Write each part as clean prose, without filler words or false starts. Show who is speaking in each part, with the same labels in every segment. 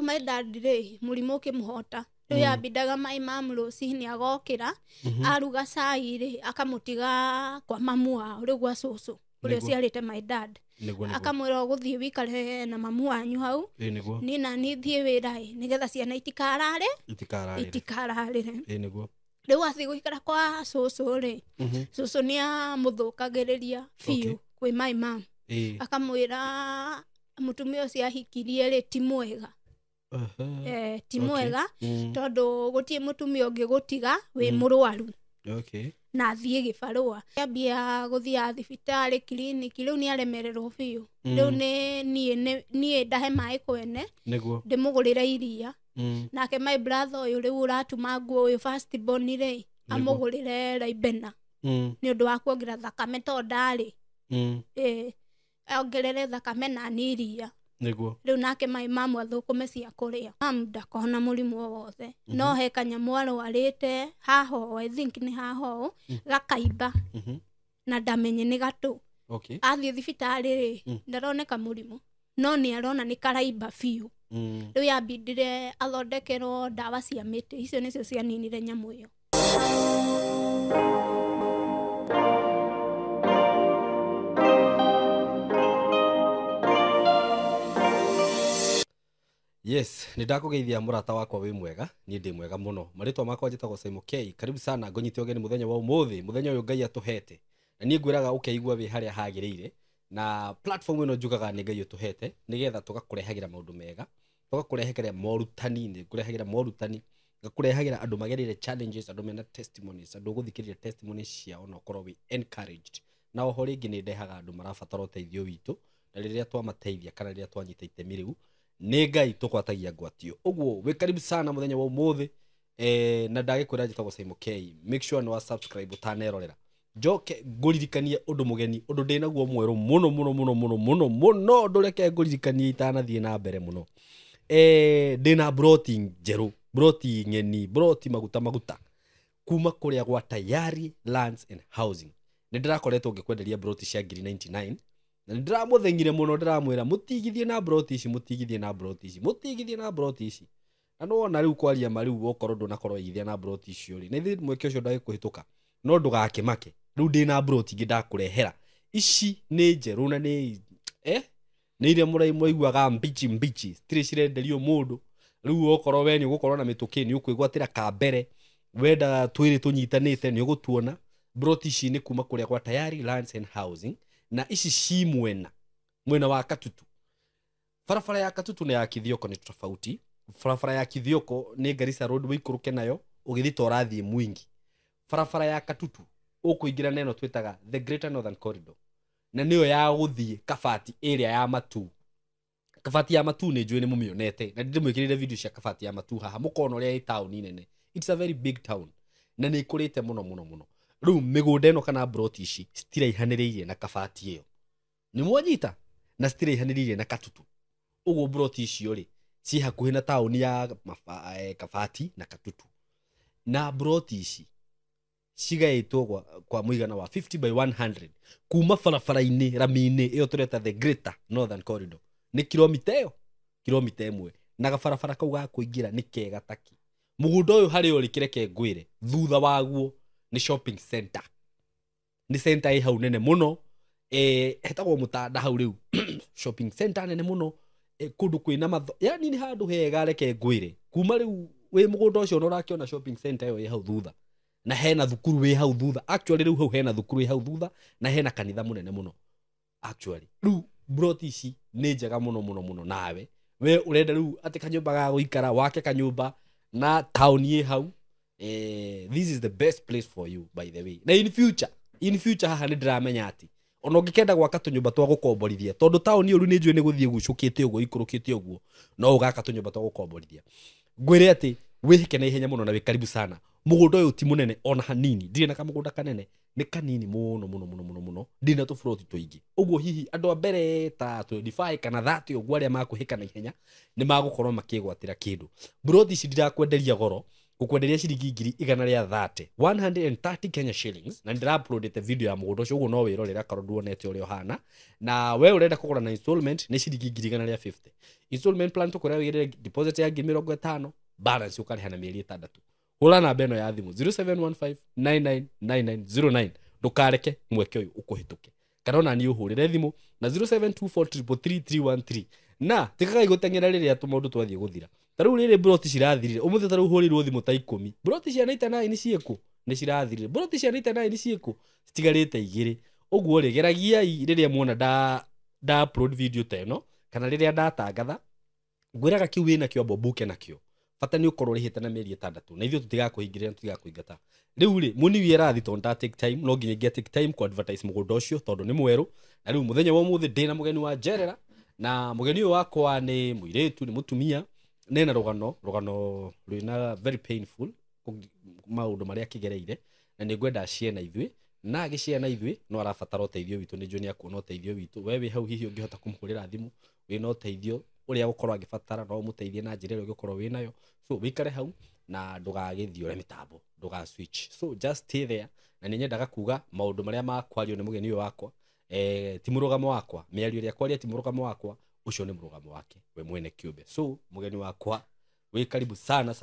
Speaker 1: my dad ri murimo kimuhota riu yabindaga my mom rucini agokira aruga cai ri akamutiga kwa mamu wao riu gwa cucu uria ciarite my dad akamwira guthie wikare na mamu wanyu hau ni na ni thie wira nigetha ciana itikarare
Speaker 2: niguo
Speaker 1: riu athi guikara kwa cucu ri cucu ni amuthukagiriria fiu kwi my mom akamwira mutumia ucio ahikirie ri ti mwega ti mwega tondu gutie mutumia ungi gutiga wi murwaru na thie gibarua ambia guthia thibitari clinic riu ni aremererwo fiu riu ni ndahe mai kwene ndimugurire iria nake my brother uyu riu uratuma nguo uyu first born ri amugurire raibena ni undu wa kuongerera thakame tondari ongerere thakame na niria riu nake my mom athukume cia kuria ndakona murimu wothe no he kanyamu arwarite haho I think ni haho gakaimba na ndamenye ni gatu athie thibitari ri ndaroneka murimu no ni arona ni karaimba fiu riu yabindire athondekerwo ndawa cia miti icio nicio cianinire nyamu iyo.
Speaker 2: Yes, nidakugeithia murata wakwa wi mwega, ni ndi mwega muno. Maritwa makwa njitagwo Simon K. Karibu sana ngonyite ogeni muthenya wa umuthi, muthenya uyu Ngai atuhete. Na ni ngwiraga ukeigua wi haria hagiriire na platform ino njugaga ni Ngai utuhete nigetha tugakurehagira maundu mega, tugakurehagira morutani, ni kurehagira morutani, ngakurehagira andu magerire challenges, andu mena testimonies, andu guthikiriria testimonies ciao no korwo wi encouraged. Na oho ringi ni ndehaga andu marabatara uteithio witu, na riria twamateithia kana riria twanyita itemi riu ni Ngai tukwatagia ngwatio. Uguo we karibu sana muthenya wa umuthi na ndagikwira njitagwo Simon K. Make sure no subscribe utanerorera. Njoke nguririkanie undu mugeni, undu ndinaguo mweru muno ndureke nguririkanie itanathie na mbere muno. Ndina broti njeru, broti ngeni, broti maguta kuma kuria gwa Tayari Lands and Housing. Ndirakoretwo ngikwenderia broti cia 99 na ndiramuthengire muno, ndiramwira mutigithie na broti ici na no na riu kwaria mariu okorwo ndunakorwo igithia na broti icio ri nithi mweke ucio ndagikuhituka no ndugakimake riu ndina broti ngidakurehera ici ni njeru na ni ni iria muraiguaga mbichi stiri cirenderio mundu riu okorwo we ni ugukorwo na mitukini ukwigwatira kambere wenda twiri tunyitanite ni ugutuona broti ici ni kuma kuria kwa Tayari Lands and Housing na ici ci mwena wa Katutu. Farafara ya Katutu na ya Kithioko ni tofauti. Farafara ya Kithioko ni Garissa Road wikuruke nayo ugithita urathie Mwingi. Farafara ya Katutu ukuingira neno twitaga the Greater Northern Corridor na niyo ya guthie Kabati area ya Matu. Kabati ya Matu ni njui ni mumionete na ndimwikirire video cia Kabati ya Matu haha mukona uria i town nene. It's a very big town na ni ikurite muno. Riu migunda ino kana broti ici citiraihaniriire na Kabati iyo ni mwanyita na citiraihaniriire na Katutu. Uguo broti icio ri ci hakuhi na town ya Kabati na Katutu na broti ici cigaitwo kwa muigana wa 50/100 kuma farafara-ini rami-ini iyo tureta the Greater Northern Corridor ni kilomita imwe na gabarabara kau ga kuingira ni kega taki. Mugunda uyu hari uri kireke ngwire thutha waguo ni shopping center, ni center i hau nene muno hetagwo Mutanda hau riu shopping center nene muno kundu kwina matho yani ni handu hega reke ngwire kuma riu we mugunda ucio no rakiona shopping center iyo i hau thutha na hena thukuru wi hau thutha. Actually riu hau hena thukuru wi hau thutha na hena kanitha munene muno. Actually riu broti ici ni njega muno nawe we urenda riu ati kanyumba ga guikara wake kanyumba na town yi hau this is the best place for you by the way. Na in future haha ni ndiramenya ati ona ungikenda gwaka tunyumba twa gukomborithia tondu town iyo ni njui ni guthie gucukite uguo ikurukite uguo no ugaka tunyumba twa gukomborithia ngwire ati wihike na ihenya muno na wikaribu sana. Mugunda uyu ti munene ona hanini, ndire na kamugunda kanene ni kanini muno ndina tu froti tuingi. Uguo hihi andu a mbere ta 25 kana 30 uguo aria makuhika na ihenya ni magukorwo makigwatira kindu. Broti ici ndirakwenderia goro gukwenderia ciringi 130 130 Kenya shillings na ndira uploadete video ya mugundo ucio uguo no wirorera karondu onete uri ohana na we urenda kugura na installment ni ciringi 150 installment plan tukuria wigire deposit ya 50 balance ukariha na mieri 6 hula na beno ya thimu 0715999909 ndukareke mweke uyu ukuhituke kana ona ni uhurire thimu na 0724333313 na tikaga igutengera riria tumundu twathie guthira taru riri broti cirathirire umuthi taru hurirwo thimu ta 10 broti cia 99 ni cieku ni cirathirire broti cia 99 ni cieku citigarite igiri uguo ri geragiai riria muona da upload video ta ino kana riria ndatangatha ngwiraga kiu wina kio bobuke nakio fata ni ukorwo rihite na mieri 6 na ithio tutigakuhingirira tutigakuingata riu ri muni wirathi tonda take time no nginya get take time ku advertise mugundo ucio tondu ni mweru na riu muthenya wa muthi ndina mugeni wa Jerera na mugeni uyu wakwa ni muiretu ni mutumia nena rugano rwina very painful maundu maria kigereire na ni ngwenda cie na ithwe na agicie na ithwe no arabatara uteithio witu ni Joni akuona uteithio witu wewe hau hihi ungihota kumhurira thimu wina uteithio uria gukorwo agibatara no muteithie na njira ĩrĩa ũngĩkorwo winayo so wikare hau na ndugagithio re mitambo nduga switch so just stay there na ni nyendaga kuga maundu maria makwario ni mugeni uyu wakwa ti murugamo wakwa miario ria kwaria ti murugamo wakwa ucio ni murugamo wake we mwene kiumbe so mugeni wakwa wi karibu sana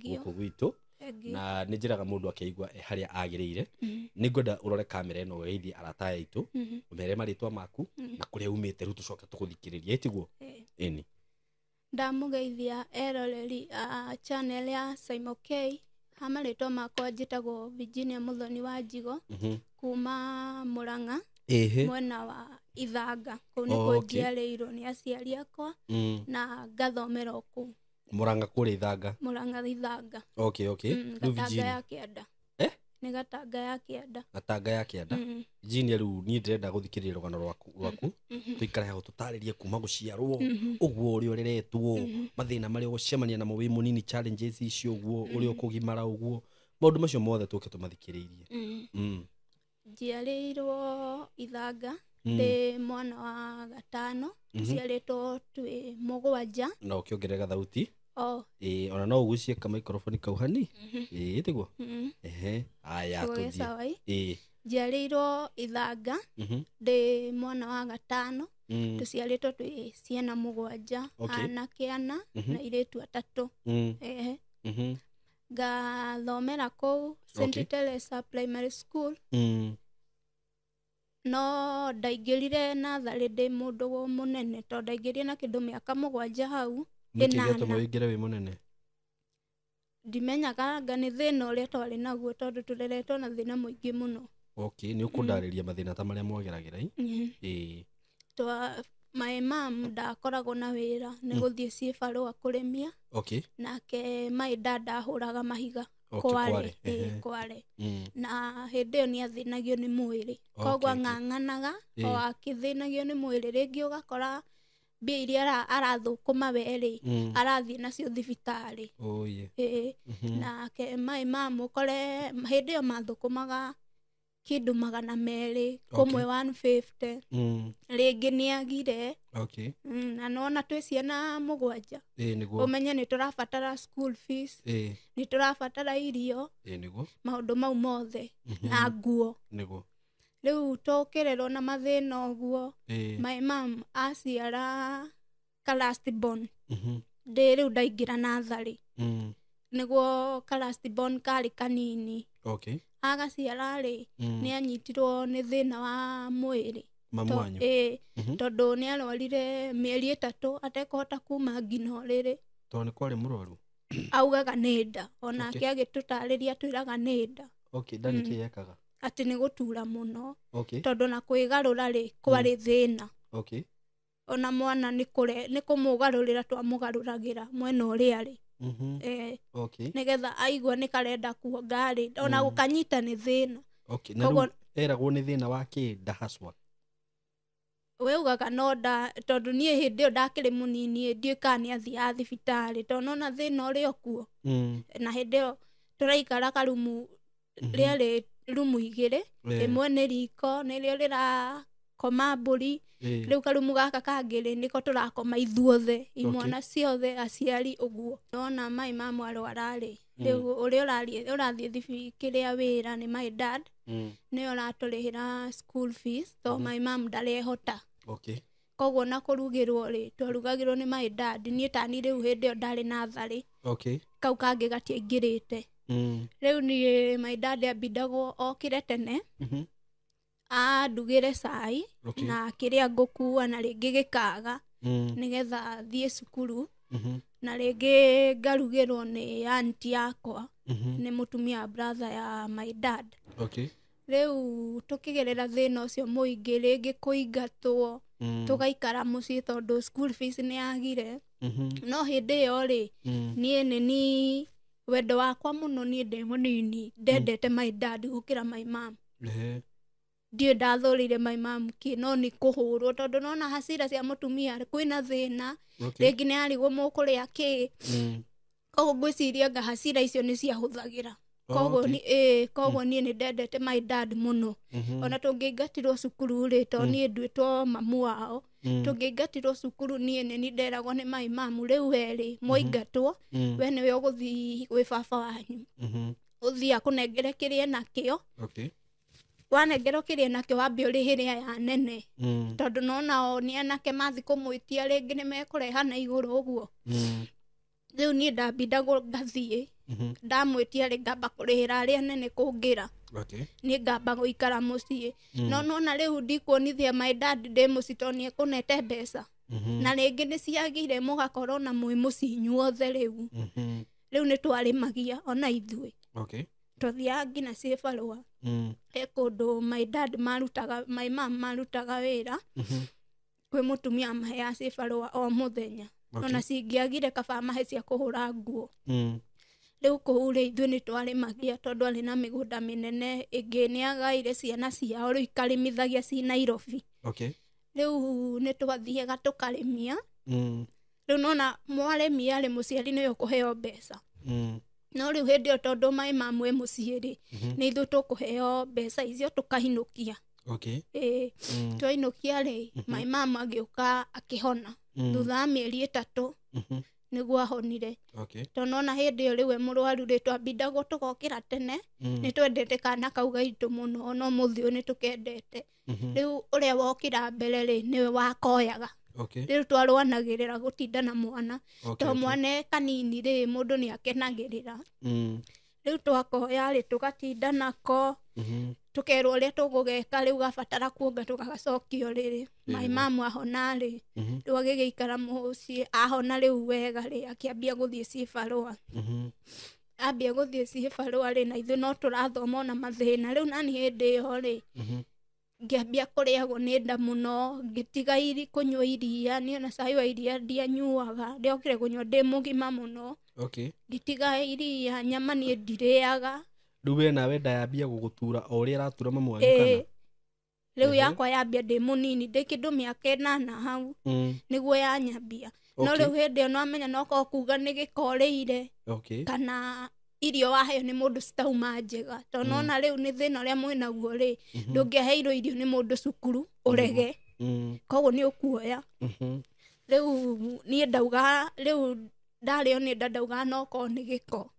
Speaker 2: guku gwitu na ni njiraga mundu akĩigua haria agĩrĩire ni ngwenda urore kamera ino weithi arata yaitu umere maritwa maku na kuria umite ru tucoke tuguthikiriria itiguo eni
Speaker 1: ndamugeithia eroreri channel ya Simon K hamaritwa makwa njitagwo Virginia Muthoni wa Njigo kuma Murang'a mwena wa Ithanga kuu nikuo njiarĩirwo ni aciari akwa na ngathomera ku
Speaker 2: Murang'a kuri Ithanga okay
Speaker 1: Gatanga ya Kianda ni Gatanga ya Kianda
Speaker 2: Virginia ru ni ndĩrenda guthikiriria rugano rwaku tuikare hau tutaririe kuma guciarwo uguo uri ureretwo mathina maria ugucemania namo wi munini challenges icio uguo uri ukugimara uguo maundu macio mothe tuke tumathikiririe
Speaker 1: njiarĩirwo Ithanga ndi mwana wa gatano ciarĩtwo twi mugwanja
Speaker 2: na ukiongerera thauti ona no ugucie ka microphone kau hani itiguo aya tuthie
Speaker 1: njiarĩirwo Ithanga ndi mwana wa gatano tuciarĩtwo twi ciana mugwanja anake ana na airĩtu atatu ngathomera kuu St. Teresa Primary School no ndaingĩrire natharĩ ndi mundu munene to ndaingĩrire na kindu miaka mugwanja hau
Speaker 2: Nĩkĩgetũma wĩingĩre wĩ mũnene
Speaker 1: ndimenyaga anga nĩ thĩna ũrĩa twarĩ naguo tondũ tũreretwo na thĩna mũingĩ mũno
Speaker 2: nĩ ũkũndarĩria mathĩna ta marĩa mwageragĩra
Speaker 1: my mom ndakoragwo na wĩra nĩ gũthiĩ ciĩbarũa kũrĩmia nake my dad ndahũraga mahiga Kware na hĩndĩ ĩyo nĩ athĩnagio nĩ mwĩrĩ koguo ang'ang'anaga o akĩthĩnagio nĩ mwĩrĩ rĩngĩ ũgakora mbia iria arathũkũma we arathiĩ nacio thibitarĩ nake my mom ũkore hĩndĩ ĩyo mathũkũmaga kĩndũ 200 kũmwe 150 rĩngĩ nĩagire na nona twĩ ciana mugwanja ũmenye nĩ tũrabatara school fees nĩ tũrabatara irio maũndũ mau mothe na nguo rĩu tũkĩrerwo na mathĩna ũguo my mom aciara ka last born ndĩ rĩu ndaingĩra natharĩ nĩguo ka last born karĩ kanini agaciara rĩ nĩ anyitirwo nĩ thĩna wa mwĩrĩ tondũ nĩ arwarire mĩeri 3 atekũhota kuma nginya rĩrĩ
Speaker 2: tondũ nĩ kwarĩ mũrwaru
Speaker 1: augaga nĩ nda onake agĩtũtarĩria twĩraga nĩ nda
Speaker 2: nda nĩkĩ yekaga
Speaker 1: atĩ nĩ gũtura mũno tondũ na kwĩgarũra rĩ kwarĩ thĩna ona mwana nĩ kũmũgarũrĩra twamũgarũragĩra mwena ũrĩa rĩ nigetha aigua nĩ karenda kuonga rĩ ona gũkanyita nĩ thĩna
Speaker 2: na eragwo nĩ thĩna wa kĩnda haswa
Speaker 1: we ugaga no nda tondũ niĩ hĩndĩ ĩyo ndakĩrĩ mũnini ndiũĩ kana nĩ athiaga thibitarĩ tondũ ona thĩna ũrĩ okuo na hĩndĩ ĩyo tũraikara karumu rĩarĩ rumu 2 ĩmwe nĩ riko nĩrĩo rĩrakoma mbũri rĩu karumu gaka kangĩ nĩko tũrakoma ithuothe imwana ciothe aciari ũguo nona my mom arwara rĩ riu uri urathie thibikiria wira ni my dad ni uraturihira school fees to my mom ndarehota koguo na kurugirwo ri twarugagirwo ni my dad ni tani riu hindi yo ndari nathari kau kangi gatiaingirite riu ni my dad ambindagwo okire tene ndugire cai na kiria ngukua na ringi gikaga nigetha thie cukuru na ringi ngarugirwo ni aunti yakwa ni mutumia brother ya my dad riu tukigerera thina ucio muingi ringi kuingatwo tugaikara mucii tondu school fees ni agire no hindi yo ri ni wendo wakwa muno ni ndi munini ndendete my dad gukira my mom ndio ndathurire my mom no ni kuhurwo tondu nona hasira cia mutumia kwina thina ringi ni arigwo mukuria ki koguo ngwiciria nga hasira icio ni ciahuthagira koguo ni ndendete my dad muno ona tungiingatirwo cukuru ri to ni ndwitwo mamu wao tungiingatirwo cukuru ni nderagwo ni my mom riu weri moingatwo we niwe uguthii gwi baba wanyu uthia kunengere kiria nakio wanengerwo kiria nakio wambe urihire ya nene tondu nona ni anake mathi kumwitia ringi ni mekureha na iguru uguo riu ni ndambindagwo ngathie ndamwitia ri ngamba kurihira aria nene kungira ni ngamba guikara mucii no nona riu ndikuonithia my dad ndi mucii to ni ekunete mbeca na ringi ni ciagire mugakorwo na mwi mucii inyuothe riu ni twarimagia ona ithui twathiaga nginya cibarua he kundu my dad marutaga my mom marutaga wira kwi mutumia maheaga cibarua o muthenya ona cingiagire kaba mahe cia kuhura nguo riu kuu ri ithui ni twarimagia tondu ari na migunda minene ingi ni agaire ciana ciao riu ikarimithagia ci Nairobi riu ni twathiaga tukarimia riu nona mwarimi ari muciari ni ukuheo mbeca no riu hindi yo tondu my mom we mucii ri ni ithui tukuheo mbeca icio tukahinukia twainukia ri my mom agiuka akihona thutha wa mieri 3 niguo ahonire tondu ona hindi yo riu murwaru ri twambindagwo tugokira tene ni twendete kana kau gaitu muno ona muthio ni tukendete riu uria wokira mbere ri niwe wakoyaga riu twarwanagirira gutinda na mwana to mwana kanini ri mundu ni akenagirira riu twakoya ri tugatinda nako tukerwo uria tugugeka riu gabatara kuonga tugacokio riri my mom ahona ri riu agigiikara mucii ahona riu wega ri akiambia guthie cibarua ambia guthie cibarua ri na ithui no turathoma ona mathina riu nani hindi yo ri ngiambia kuriagwo ni nda muno ngitiga kunywa iria ni ona cai wa iria ndianyuaga ndiokire kunywa ndi mugima muno ngitiga iria nyama ni ndiriaga
Speaker 2: riu we nawe nda yambia gugutura o uria iratura mamu wanyu kana
Speaker 1: riu yakwa yambia ndi munini ndi kindu miaka 8 hau niguo yanyambia no riu hindi yo no amenya no ko kuga ni gikoreire kana irio waheo ni mundu citauma njega to nona riu ni thina uria mwinaguo ri ndungiaheirwo irio ni mundu cukuru urege koguo ni ukuoya riu ni ndauga riu ndario ni ndauga no ko ni giko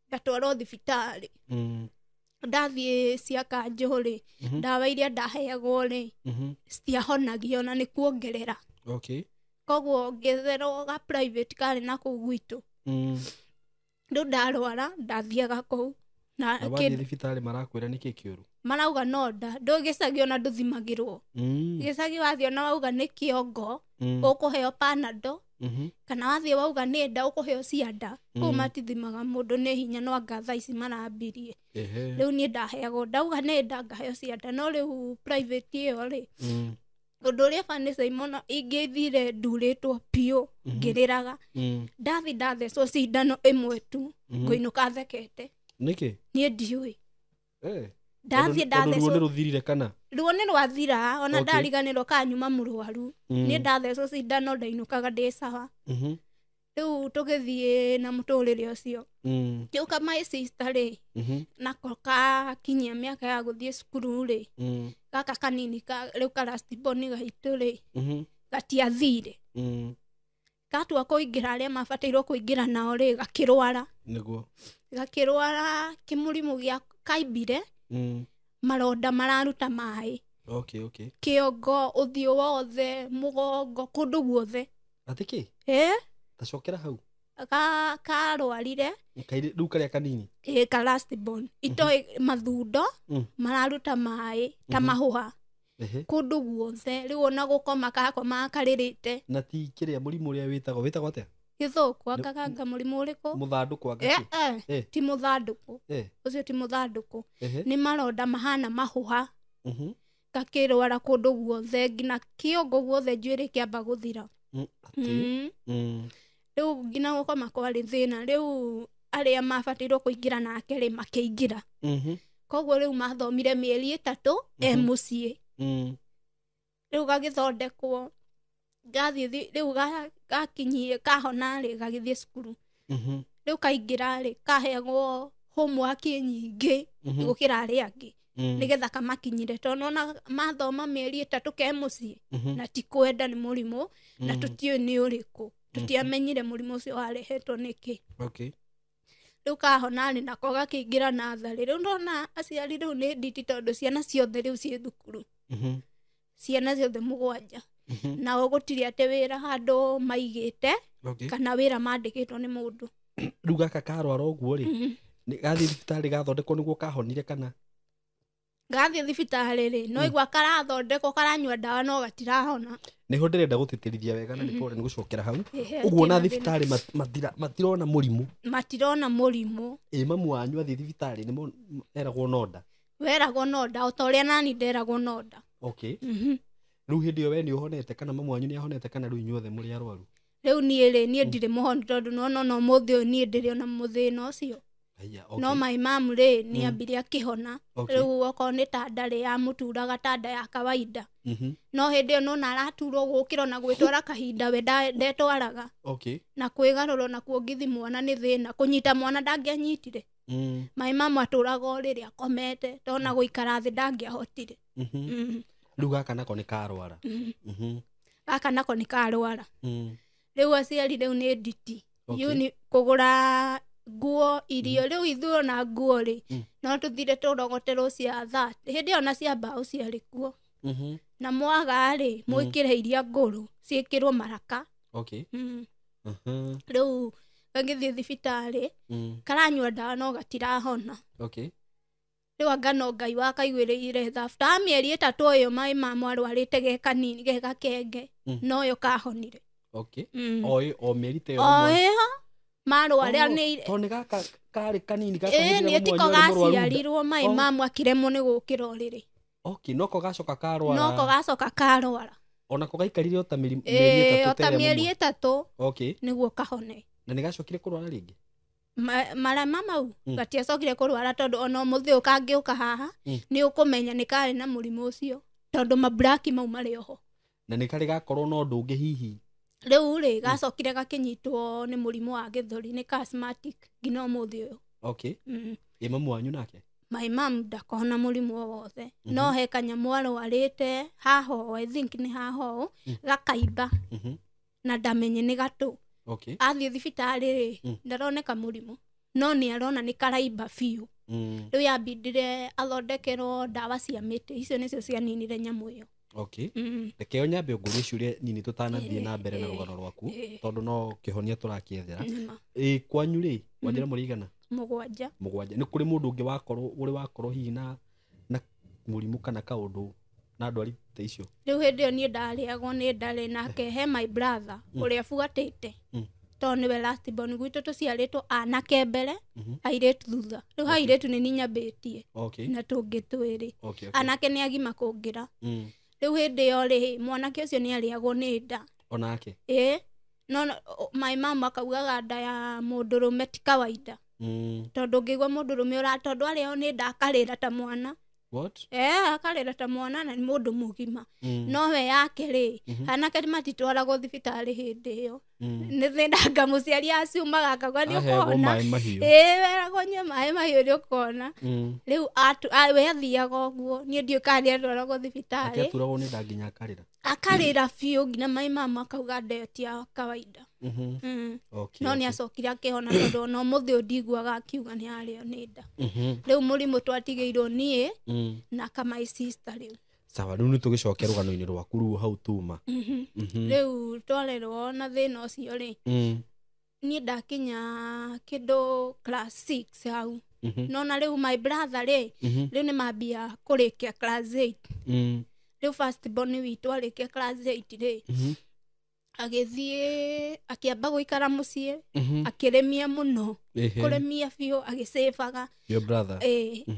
Speaker 1: ndatwarwo thibitari ndathie cia kanjũ ri ndawa iria ndaheagwo ri citiahonagio na ni kuongerera koguo ngitherwo ga private kari na kuu gwitu riu ndarwara ndathiaga kuu
Speaker 2: na wathie thibitari marakwira niki kiuru
Speaker 1: marauga no nda ndugicagi ona nduthimagirwo gicagi wathie ona wauga ni kiongo ukuheo panado kana wathie wauga ni nda ukuheo cianda kuu matithimaga mundu ni hinya no anga thaa ici marambirie riu ni ndaheagwo ndauga ni nda ngaheo cianda no riu private iyo ri undu uria banica imono ingithire nduritwo piu ngiriraga ndathi ndathecwo cindano imwe tu kuinuka thekete
Speaker 2: niki
Speaker 1: ni ndiui ndathi ndathecwo
Speaker 2: ruo ruthirire kana
Speaker 1: ruo ni rwathira ona ndariganirwo kanyuma murwaru ni ndathecwo cindano ndainukaga ndi sawa riu tugithie na muturire ucio kiuka my sister ri nakoka kinyia miaka ya guthie cukuru ri gaka kanini riu ka last born gaitu ri gatiathire gatua kũingĩra arĩa mabatairwo kũingĩra nao rĩ gakĩrwara
Speaker 2: nĩguo
Speaker 1: gakĩrwara kĩmũrimũ gĩa kaimbire maronda mararuta maĩ kĩongo ũthiũ wothe mũgongo kũndũ guothe
Speaker 2: atĩkĩ tacokera hau
Speaker 1: karwarire
Speaker 2: rĩu karĩa kanini
Speaker 1: ka last born itoĩ mathundo mararuta maĩ ta mahũha kũndũ guothe rĩu ona gũkoma kakoma karĩrĩte
Speaker 2: na ti kĩrĩa mũrimũ ũrĩa wĩtagwo atĩa
Speaker 1: gĩthũkũ akaganga mũrimũ ũrĩkũ
Speaker 2: mũthandũkũ
Speaker 1: ti mũthandũkũ ũcio ti mũthandũkũ nĩ maronda mahana mahũha gakĩrwara kũndũ guothe nginya kĩongo guothe njuĩrĩ kĩamba gũthira rĩu nginya gũkoma kwarĩ thĩna rĩu arĩa mabatairwo kũingĩra nake rĩ makĩingĩra koguo rĩu mathomire mĩeri 3 mũciĩ rĩu gagĩthondekwo gathiĩ rĩu gakinyie kahona rĩ gagĩthiĩ cukuru rĩu kaingĩra rĩ kaheagwo homework nyingĩ gũkĩra arĩa angĩ nĩgetha kamakinyire tondũ ona mathoma mĩeri 3 ke mũciĩ na ti kwenda nĩ mũrimũ na tũtiũĩ nĩ ũrĩkũ tũtiamenyire mũrimũ ũcio warehetwo nĩkĩ rĩu kahona rĩ nako gakĩingĩra natharĩ rĩu ndona aciari rĩu nĩ nditi tondũ ciana ciothe rĩu ciĩ thukuru ciana ciothe 7 nao gũtirĩ atĩ wĩra handũ maigĩte kana wĩra mandĩkĩtwo nĩ mũndũ
Speaker 2: rĩu gaka karwara ũguo rĩ gathiĩ thibitarĩ gathondekwo nĩguo kahonire kana
Speaker 1: gathiĩ thibitarĩ rĩ no igua karathondekwo karanyua ndawa no gatirahona
Speaker 2: nĩho ndĩrenda gũtĩtĩrithia wega na nĩ gũcokera hau ũguo na thibitarĩ matirona mũrimũ mamu wanyu athiĩ thibitarĩ nĩ eragwo noda o ta ũrĩa nani nderagwo noda rĩu hĩndĩ ĩyo we nĩ ũhonete kana mamu wanyu nĩ ahonete kana rĩu inyuothe mũrĩ arwaru
Speaker 1: rĩu niĩ ndirĩ mũhonu tondũ no mũthĩ ũyũ niĩ ndĩrĩ ona mũthĩna ũcio no my mom rĩ nĩ ambire akĩhona rĩu okorwo nĩ ta ndarĩ ya mũturaga ta nda ya kawaida no hĩndĩ ĩyo nona araturwo gũkĩra ona gwĩtwara kahinda we ndetwaraga na kwĩgarũrwo na kuongithia mwana nĩ thĩna kũnyita mwana ndangĩanyitire my mom atũraga o rĩrĩa akomete tona gũikara thĩ ndangĩahotire
Speaker 2: rĩu gaka nako nĩ karwara
Speaker 1: gaka nako nĩ karwara rĩu aciari rĩu nĩ nditi kũgũra nguo irio rĩu ithuĩ na nguo rĩ no tũthire tũrogoterwo cia 30 hĩndĩ ĩyo na cia mbaũ ciarĩ kuo na mwaga rĩ mwĩkĩre iria ngũrũ ciĩkĩrwo maraka rĩu gagĩthiĩ thibitarĩ karanyua ndawa no gatirahona rĩu anga no Ngai wakaiguĩrĩire tha after mĩeri 3 ũyũ maĩ mama arwarĩte ge kanini ge gakenge no yo kahonire
Speaker 2: o mĩeri ta ĩyo
Speaker 1: marwarĩa nĩ
Speaker 2: gaka karĩ kanini
Speaker 1: nĩ tiko gaciarirwo maĩ mama akĩremwo nĩ gũkĩra ũrĩrĩ
Speaker 2: noko gacoka
Speaker 1: karwara
Speaker 2: onako gaikarire ota mĩeri
Speaker 1: 3 nĩguo kahone
Speaker 2: na nĩ gacokire kũrwara rĩngĩ
Speaker 1: marama mau gatiacokire kũrwara tondũ ona mũthĩ ũkangĩũka haha nĩ ũkũmenya nĩ karĩ na mũrimũ ũcio tondũ mabraki mau marĩ oho
Speaker 2: na nĩ karĩ gakorwo no ũndũ ũngĩ hihi
Speaker 1: rĩu rĩ gacokire gakĩnyitwo nĩ mũrimũ wa gĩthũri nĩ asthmatic nginya ũmũthĩ ũyũ
Speaker 2: mamu wanyu nake
Speaker 1: my mom ndakona mũrimũ o wothe no he kanyamũ arwarĩte haho I think nĩ haho gakaimba na ndamenye nĩ gatũ athiĩ thibitarĩ rĩ ndaroneka mũrimũ no nĩ arona nĩ karaimba biũ rĩu yambindire athondekerwo ndawa cia mĩtĩ icio nĩcio cianinire nyamũ ĩyo
Speaker 2: reke yo nyambe ngũrie ciũria nini tũtanathiĩ na mbere na rũgano rwaku tondũ no kĩhonia tũrakĩethera kwanyu rĩ wanjĩra mũrĩigana
Speaker 1: 7
Speaker 2: nĩ kũrĩ mũndũ ũngĩ wakorwo hihi na mũrimũ kana kaũndũ na ndwari ta icio
Speaker 1: rĩu hĩndĩ ĩyo niĩ ndarĩagwo nĩ ndarĩ nake he my brother ũrĩa bugatĩte tondũ nĩwe last born gwitũ tũciarĩtwo anake mbere airĩtu thutha rĩu airĩtu nĩ niĩ nyambĩtie na tũngĩ twĩrĩ anake nĩ agima kũngĩra rĩu hĩndĩ ĩyo rĩ mwanake ũcio nĩ arĩagwo nĩ nda
Speaker 2: onake
Speaker 1: no my mom akaugaga nda ya mũndũrũme ti kawaida tondũ ngĩigua mũndũrũme tondũ arĩo nĩ nda akarĩra ta mwana akarĩra ta mwana na nĩ mũndũ mũgima no we yake rĩ anake matitwaragwo thibitarĩ hĩndĩ ĩyo nĩ thĩnanga mũciari aciumaga akauga nĩ ũkona weragwo nyue maĩ mahiũ nĩ ũkona rĩu we athiaga ũguo niĩ ndiũĩ kana nĩ atwaragwo thibitarĩ
Speaker 2: aturagwo nĩ nda nginya akarĩra
Speaker 1: akarĩra biũ nginya maĩ mama akauga nda ĩyo ti ya kawaida
Speaker 2: Okay.
Speaker 1: No nĩ acokire akĩhona tondũ no mũthĩ ndigwaga akiuga nĩ arĩo nĩ nda. Rĩu mũrimũ twatigĩirwo niĩ na my sister rĩu.
Speaker 2: Sawa, rĩu nĩ tũgĩcokia rũgano-inĩ rwaku rũu hau tuma.
Speaker 1: Rĩu twarerwo na thĩna ũcio rĩ, niĩ ndakinya kĩndũ class 6 hau. No na rĩu my brother rĩ, rĩu nĩ mambia kũrĩkia class 8. Rĩu first born witũ arĩkia class 8 rĩ, agĩthiĩ akĩamba gũikara mũciĩ, akĩremia mũno, kũremia biũ, agĩcĩbaga.
Speaker 2: Your brother?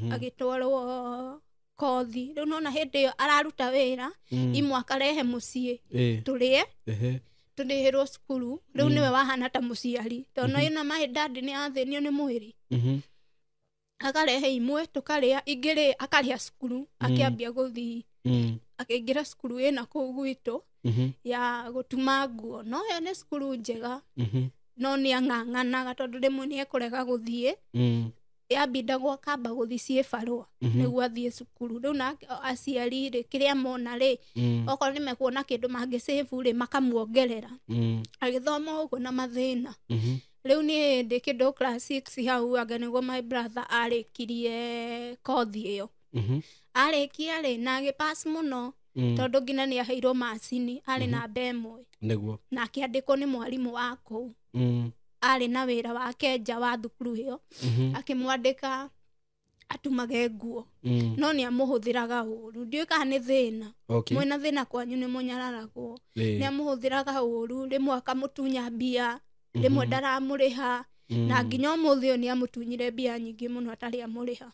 Speaker 1: Agĩtwarwo kothi. Rĩu nona hĩndĩ ĩyo araruta wĩra, imwe akarehe mũciĩ tũrĩe, tũrĩhĩrwo cukuru. Rĩu nĩwe wahana ta mũciari, tondũ ĩno my dad nĩ athĩnio nĩ mwĩrĩ. Akarehe imwe tũkarĩa, ingĩ rĩ akarĩha cukuru, akĩambia gũthiĩ, akĩingĩra cukuru ĩna kũu gwitũ ya gũtuma nguo. No yo nĩ cukuru njega, no nĩ ang'ang'anaga tondũ rĩmwe nĩ ekũrega gũthiĩ, yambindagwo akamba gũthiĩ ciĩbarũa nĩguo athiĩ cukuru. Rĩu na aciari rĩ, kĩrĩa mona rĩ, okorwo nĩ mekuona kĩndũ mangĩcĩbu rĩ, makamuongerera. Agĩthoma ũguo na mathĩna. Rĩu niĩ ndĩ kĩndũ class 6 hau, anga nĩguo my brother arĩkirie kothi ĩyo. Arĩkia rĩ, na agĩpass mũno, tondũ nginya nĩ aheirwo macini, arĩ na mbemwe.
Speaker 2: Nĩguo.
Speaker 1: Na akĩandĩkwo nĩ mwarimũ wa kũu. Arĩ na wĩra wake nja wa thukuru ĩyo, akĩmwandĩka atumage nguo. No nĩ amũhũthĩraga ũru. Ndiũĩ kana nĩ thĩna. Mwĩna thĩna kwanyu nĩ mũnyararagwo. Nĩ amũhũthĩraga ũru, rĩmwe akamũtunya mbia, rĩmwe ndaramũrĩha, na nginya ũmũthĩ ũyũ nĩ amũtunyire mbia nyingĩ mũno atarĩ amũrĩha.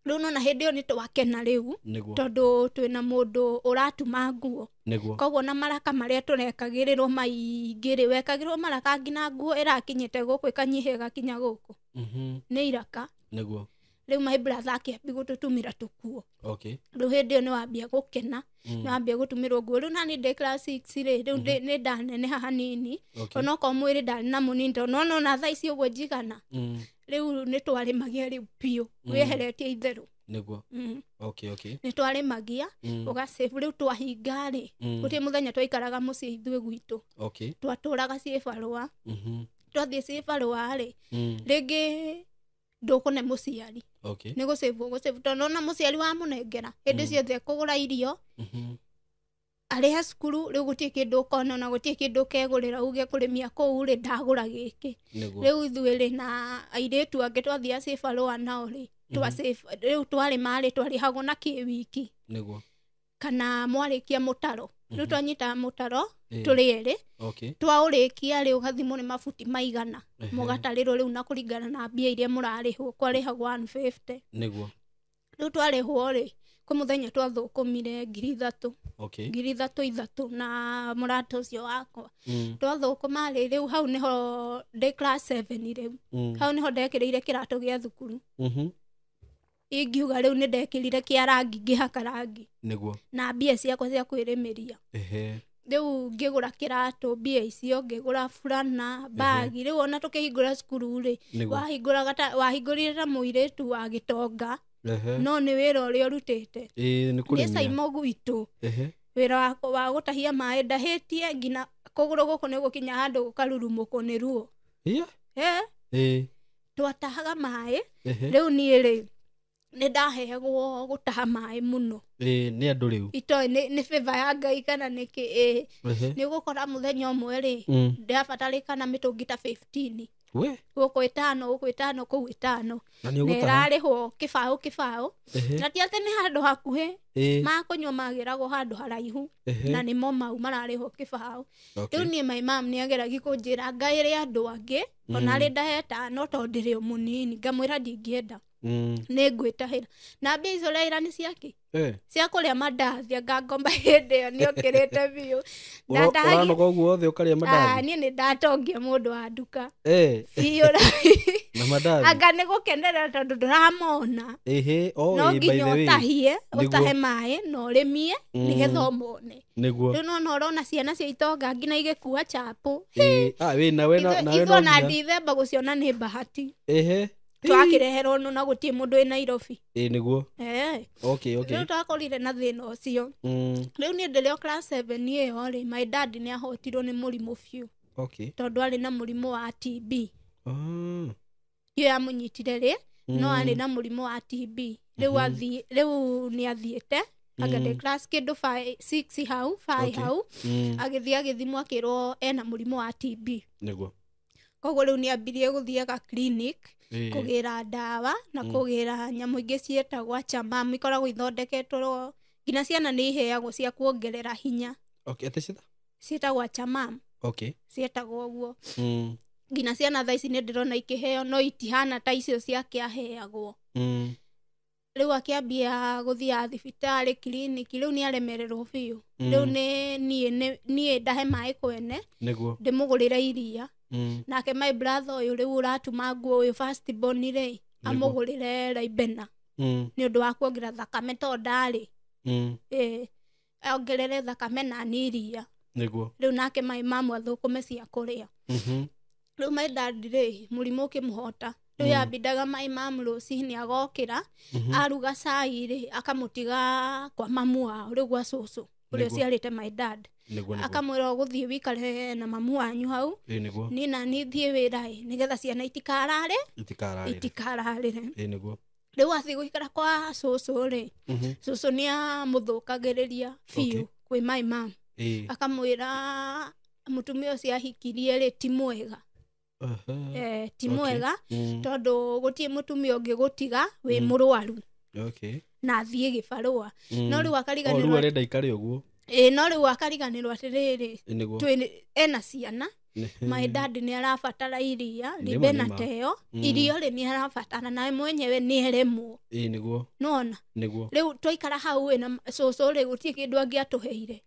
Speaker 1: Rĩu nona hĩndĩ ĩyo nĩ twakena rĩu, tondũ twĩna mũndũ ũratuma nguo. Koguo na maraka marĩa tũrekagĩrĩrwo maingĩ rĩ, wekagĩrĩrwo maraka nginya nguo ĩrakinyĩte gũkũ ĩkanyihia ĩgakinya gũkũ. Nĩ iraka. Rĩu my brother akĩambia gũtũtumĩra tũkuo. Rĩu hĩndĩ ĩyo nĩ wambia gũkena, nĩ wambia gũtumĩrwo nguo. Rĩu nani ndĩ class 6 rĩ, rĩu nĩ ndaneneha hanini, onokorwo mwĩrĩ ndarĩ na mũnini, tondũ nona thaa ici ũguo njigana. Rĩu nĩ twarĩmagia rĩu biũ, wĩheretie itherũ. Nĩ twarĩmagia, ũgacĩbu. Rĩu twahinga rĩ, gũtirĩ mũthenya twaikaraga mũciĩ ithuĩ gwitũ. Twatũraga ciĩbarũa. Twathiĩ ciĩbarũa rĩ, rĩngĩ ndũkũne mũciari. Nĩ gũcĩbu, tondũ ona mũciari wa mũnengera, hĩndĩ ciothe kũgũra irio, arĩha cukuru, rĩu gũtirĩ kĩndũ ũkona, na gũtirĩ kĩndũ ũkegũrĩra uge kũrĩmia kũu rĩ, ndagũra gĩkĩ. Rĩu ithuĩ rĩ na airĩtu angĩ twathiaga ciĩbarũa nao rĩ, rĩu twarĩma rĩ, twarĩhagwo na kĩwiki. Kana mwarĩkia mũtaro. Rĩu twanyitaga mũtaro tũrĩ erĩ, twaũrĩkia rĩ ũgathimwo nĩ mabuti maigana, mũgatarĩrwo rĩu na kũringana na mbia iria mũrarĩhwo, kwarĩhagwo 150. Rĩu twarĩhwo rĩ, kwĩ mũthenya twathũkũmire 3,000. 3,000 na mũrata ũcio wakwa. Twathũkũma rĩ, rĩu hau nĩho ndĩ class 7 rĩu. Hau nĩho ndekĩrĩire kĩratũ gĩa thukuru. Ingiuga rĩu nĩ ndekĩrire kĩa rangi, ngĩhaka rangi. Na mbia ciakwa cia kwĩrĩmĩria. Rĩu ngĩgũra kĩratũ, mbia icio, ngĩgũra burana, bagi. Rĩu ona tũkĩhingũra cukuru rĩ, wahingũrire ta mũirĩtu wa gĩtonga, no nĩ wĩra ũrĩa ũrutĩte. Nĩ caimo gwitũ. Wĩra wa gũtahia maĩ, ndahĩtie nginya kũgũrũ gũkũ nĩ gũkinya handũ gũkarurumũkwo nĩ ruo. Twatahaga maĩ, rĩu niĩ rĩ, nĩ ndahegwo gũtaha maĩ mũno.
Speaker 2: Nĩ andũ rĩu.
Speaker 1: Itoĩ nĩ favor ya Ngai kana nĩkĩ. Nĩ gũkora mũthenya ũmwe rĩ, ndabatarĩkana mĩtũngi ta 15. Gũkũ 5, gũkũ 5, kũu 5. Na ĩrarĩhwo kĩbaũ. Na ti atĩ nĩ handũ hakuhĩ, makũnyua magĩragwo handũ haraihu, na nĩmo mau mararĩhwo kĩbaũ. Rĩu niĩ my mom nĩ ageragia kũnjĩra ngaĩre andũ angĩ, ona rĩ ndahe 5 tondũ ndĩrĩ o mũnini, ngamwĩra ndingĩenda. Nĩ ngwĩtahĩra. Na mbia icio Raila nĩ ciake. Cia kũrĩa mandathi, anga ngomba hĩndĩ ĩyo nĩ okĩrĩte biũ.
Speaker 2: Ũranoga ũguo wothe ũkarĩa mandathi?
Speaker 1: Niĩ nĩ ndatongia mũndũ wa nduka. Biũ
Speaker 2: na mandathi.
Speaker 1: Anga nĩ gũkenerera tondũ ndũramona. No nginya ũtahie, ũtahe maĩ, na ũrĩmie, nĩgetha ũmone. Rĩu nona ũrona ciana cia itonga nginya igĩkua chapo. Ithuĩ na Ndithemba gũciona nĩ bahati. twakireherwo no na gutie mundu e Nairobi
Speaker 2: niguo okay
Speaker 1: riu twakorire na thina ucio riu ni ndireo class 7 iyo ri my dad ni ahotirwo ni murimu fiu tondu ari na murimu wa TB iyo yamunyitire ri no ari na murimu wa TB riu ni athiete agende class kindu 6 hau 5 hau agithimwo akirwo ena murimu wa TB
Speaker 2: niguo
Speaker 1: koguo riu ni ambirie guthiaga clinic kugira ndawa na kugira nyamu ingi cietagwa chamam ikoragwo ithondeketwo ngina ciana ni iheagwo cia kuongerera hinya cietagwa chamam cietagwo uguo ngina ciana thaa ici ni ndirona ikiheo no itihana ta icio ciake aheagwo riu akiambia guthia thibitari clinic riu ni aremererwo biu riu ni ndahe mai kwene ndimugurire iria nake my brother uyu riu uratuma nguo uyu first born ri amugurire Raibena ni undu wa kuongerera thakame to ndari ongerere thakame na niria riu nake my mom athukume cia kuria riu my dad ri murimu ukimuhota riu yabindaga my mom rucini agokira aruga cai ri akamutiga kwa mamu wao riu gwa cucu uria ciarite my dad akamwira guthie wikare na mamu wanyu hau ni na ni thie wira nigetha ciana itikarare riu athi guikara kwa cucu ri cucu ni amuthukagiriria fiu kwi my mom akamwira mutumia ucio ahikirie ri ti mwega ti mwega tondu gutie mutumia ungi gutiga wi murwaru na thie gibarua no riu akariganirwo
Speaker 2: arenda ikare uguo
Speaker 1: no riu akariganirwo atiriri ena ciana my dad ni arabatara iria Raibena teo irio ri ni arabatara nawe mwenyewe ni eremwo
Speaker 2: niguo
Speaker 1: nona riu twaikara hau na cucu ri gutie kindu angiatuheire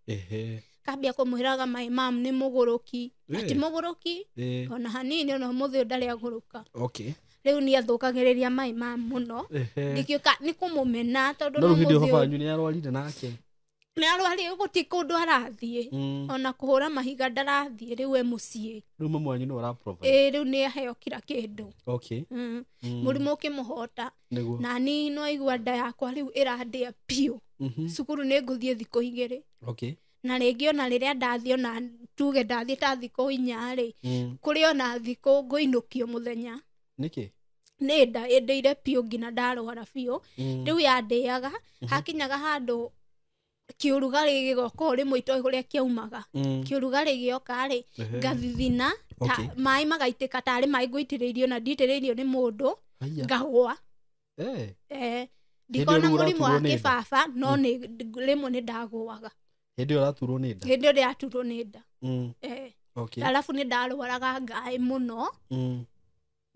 Speaker 1: kambia kumwiraga my mom ni muguruki ati muguruki ona hanini ona muthio ndari aguruka riu ni athukagiriria my mom muno ndikiuka ni kumumena tondu
Speaker 2: no muthio babanyu ni arwarire nake
Speaker 1: ni arwarire guti kundu arathie ona kuhura mahiga ndarathie riu e mucii
Speaker 2: riu mamu wanyu ni ora provide
Speaker 1: riu ni aheo kira kindu murimu ukimuhota na ni no igua nda yakwa riu irandia piu cukuru ni nguthie thiko 2 na ringi ona riria ndathio na tuge ndathie ta thiko 4 ri kuri ona thiko nguinukio muthenya
Speaker 2: niki
Speaker 1: ni nda endeire piu ngina ndarwara biu riu yandiaga hakinyaga handu kiurugari gigoko rimwe ito kuria kiaumaga kiurugari gioka ri ngathithina mai magaitika tari mai nguitiririo na nditiririo ni mundu ngagwa ndikona murimu wa kibaba no ni rimwe ni ndagwaga
Speaker 2: hindi uraturwo ni nda
Speaker 1: hindi uraturwo ni nda alafu ni ndarwaraga ngai muno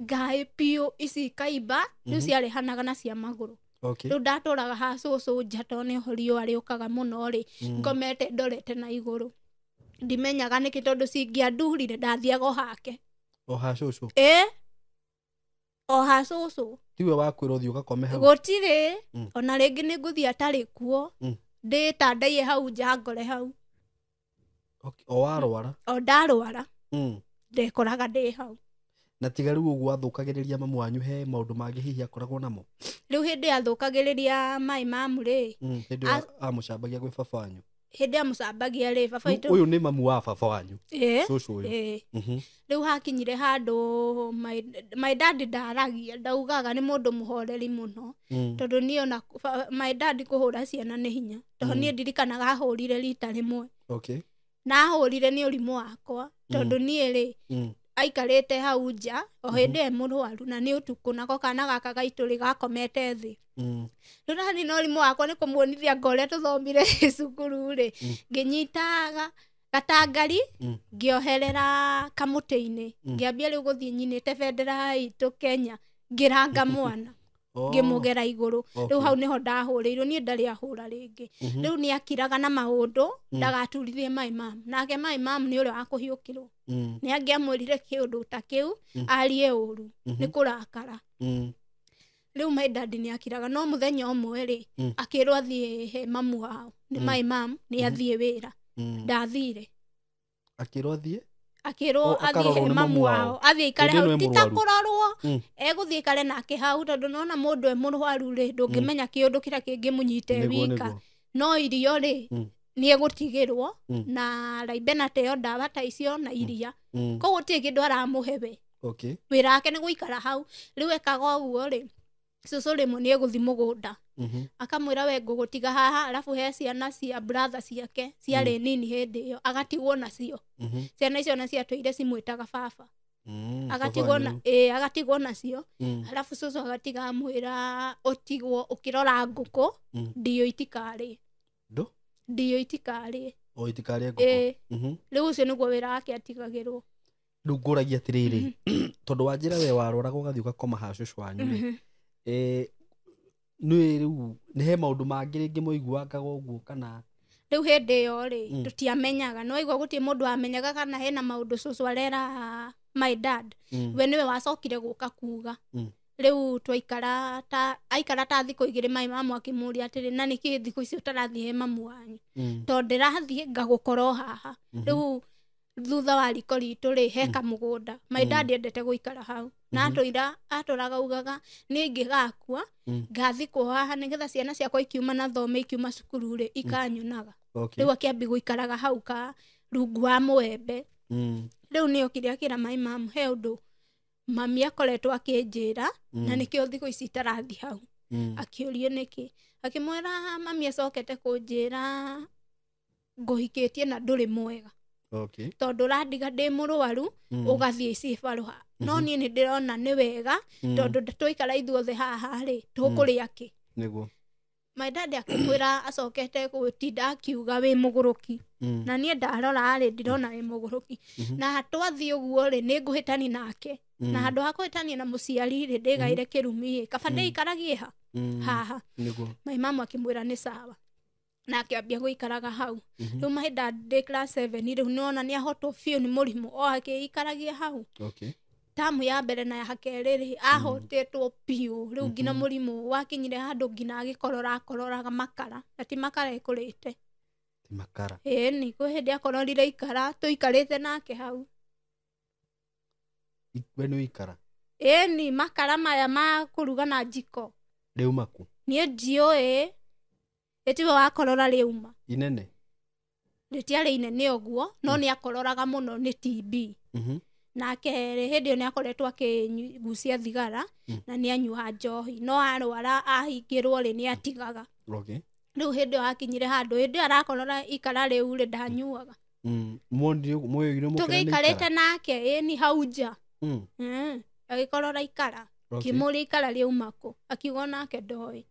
Speaker 1: ngai piu ici kaiba riu ciarehanaga na cia maguru riu ndaturaga ha cucu njato ni horio ariukaga muno ri ngomete ndorete na iguru ndimenyaga niki tondu cingiandurire ndathiaga hake
Speaker 2: ha cucu
Speaker 1: o ha cucu
Speaker 2: tiwe wakwira uthio gakome hau
Speaker 1: gutire ona ringi ni nguthia tari kuo nditandaie hau njangore hau
Speaker 2: o warwara
Speaker 1: o ndarwara ndekoraga ndi hau
Speaker 2: na tiga riu uguo athukagiriria mamu wanyu he maundu mangi hihi akoragwo namo
Speaker 1: riu hindi athukagiriria my mom ri
Speaker 2: hindi amucambagia gwi baba wanyu
Speaker 1: hindi amucambagia ri baba itu
Speaker 2: uyu ni mamu wa baba wanyu cucu uyu
Speaker 1: riu hakinyire handu my dad ndaragia ndaugaga ni mundu muhoreri muno tondu ni ona my dad kuhura ciana ni hinya tondu ni ndirikanaga ahurire rita rimwe na ahurire ni urimu wakwa tondu ni ri aikarite hau nja o hindi e murwaru na ni utuku nako kana gaka gaituri gakomete thi runa ni no urimu wakwa ni kumuonithia ngore tuthomire cukuru ri nginyitaga gatangari ngioherera kamuti-ini ngiambia riu guthie nyinite bendera itu Kenya ngiranga mwana ngimugera iguru riu hau niho ndahurirwo ni ndari ahura ringi riu ni akiraga na maundu ndagaturithie my mom nake my mom ni uria wakuhiukirwo ni angiamwirire kiundu ta kiu arie uru ni kurakara riu my dad ni akiraga no muthenya umwe ri akirwo athie he mamu wao ni my mom ni athie wira ndathire
Speaker 2: akirwo athie
Speaker 1: akirwo athie he mamu wao athie ikare hau titakurorwo eguthie ikare nake hau tondu nona mundu e murwaru ri ndungimenya kiundu kira kingimunyite wika no irio ri ni egutigirwo na Laibena teo ndawa ta icio na iria koguo ti kindu aramuhebe wira wake ni guikara hau riu ekaga uguo ri cucu rimwe ni eguthi mugunda akamwira we ngugutiga haha alafu he ciana cia brother ciake ciari nini hindi iyo agatigwo nacio ciana icio nacio atwire cimwitaga baba agatigwo nacio alafu cucu agatiga amwira utigwo ukirora nguku ndio itikari nguku riu ucio niguo wira wake atigagirwo
Speaker 2: riu nguragia atiriri tondu wa njira we waroragwo gathi ugakoma ha cucu wanyu ni riu ni he maundu mangi ringi muiguaga uguo kana
Speaker 1: riu hindi iyo ri tutiamenyaga no igua gutie mundu amenyaga kana hena maundu cucu arera my dad we niwe wacokire guka kuga riu twaikara ta thiko igiri mai mamu akimuria atiri na niki thiko icio tarathie he mamu wanyu tondu ndirathie ngagukora haha riu thutha wa riko ritu ri heka mugunda my dad endete guikara hau na aturaga ugaga ni ngigakua ngathikwo haha nigetha ciana ciakwa ikiuma na thome ikiuma cukuru ri ikanyunaga riu akiambi guikaraga hau ka rungu wa muembe riu ni okire akira mai mamu he undu mami akoretwo akinjira na nikio thiko ici tarathi hau akiurio niki akimwira mami acokete kunjira nguhikitie na nduri mwega tondu randiga ndi murwaru ugathie ici baruha no ni ndirona ni wega tondu twaikara ithuothe haha ri tukuria ki
Speaker 2: niguo
Speaker 1: my dad akimwira acokete gutinda akiuga wi muguruki na nie ndarora ri ndirona wi muguruki na twathie uguo ri ni nguhitani nake na handu ha kuhitania na muciari ri ndigaire kirumi kaba ndikaragie haha
Speaker 2: niguo
Speaker 1: my mama akimwira ni sawa na akiambia guikaraga hau riu my dad ndi class 7 riu nona ni ahotwo biu ni murimu o akiikaragia hau tamu ya mbere na ya keri ri ahotetwo piu riu ngina murimu wakinyire handu ngina agikororaga makara ati makara ekurite
Speaker 2: ti makara
Speaker 1: ni ko hindi akororire ikara tuikarite nake hau
Speaker 2: we ni ikara
Speaker 1: ni makara maya ma kuruga na jiko
Speaker 2: riu maku
Speaker 1: ni njio etiwe wakorora riuma
Speaker 2: inene
Speaker 1: ritiari inene oguo no ni akororaga muno ni TB nake hindi ni akoretwo akigucia thigara na ni anyua njohi no arwara ahingirwo ri ni atigaga riu hindi akinyire handu hindi arakorora ikara riu ri ndanyuaga tugiikarite nake ni hauja agikorora ikara kimuri ikara riuma ku akiuga nake ndoi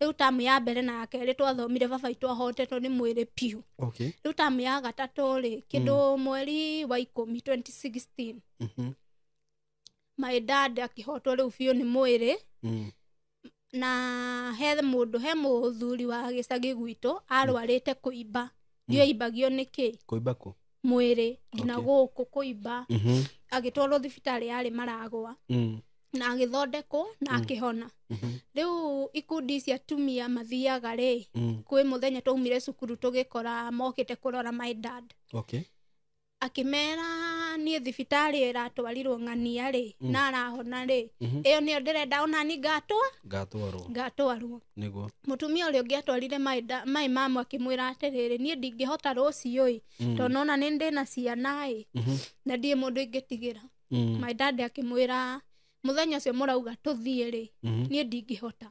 Speaker 1: riu tamu ya mbere na keri twathomire baba itu ahotetwo ni mwiri piu riu tamu ya gatatu ri kindu mweri wa 10 2016 my dad akihotwo riu piu ni mwiri na he muthuri wa gicagi gwitu arwarite kuimba ndio imbagio niki
Speaker 2: kuimba ku
Speaker 1: mwiri ngina guku kuimba agitwarwo thibitari yari maragwa na agithondekwo na akihona riu ikundi cia atumia mathiaga ri kwi muthenya twaumire cukuru tugikora mokite kurora my dad akimera ni thibitari iratwarirwo ng'ania ri na arahona ri iyo ni ndirenda ona ni ngatwarwo
Speaker 2: niguo
Speaker 1: mutumia uri ungi atwarire my mamu akimwira atiriri ni ndingihota rucio tondu ona ni ndina ciana na ndie mundu ingitigira my dad akimwira muthenya ucio murauga tuthie ri ni ndingihota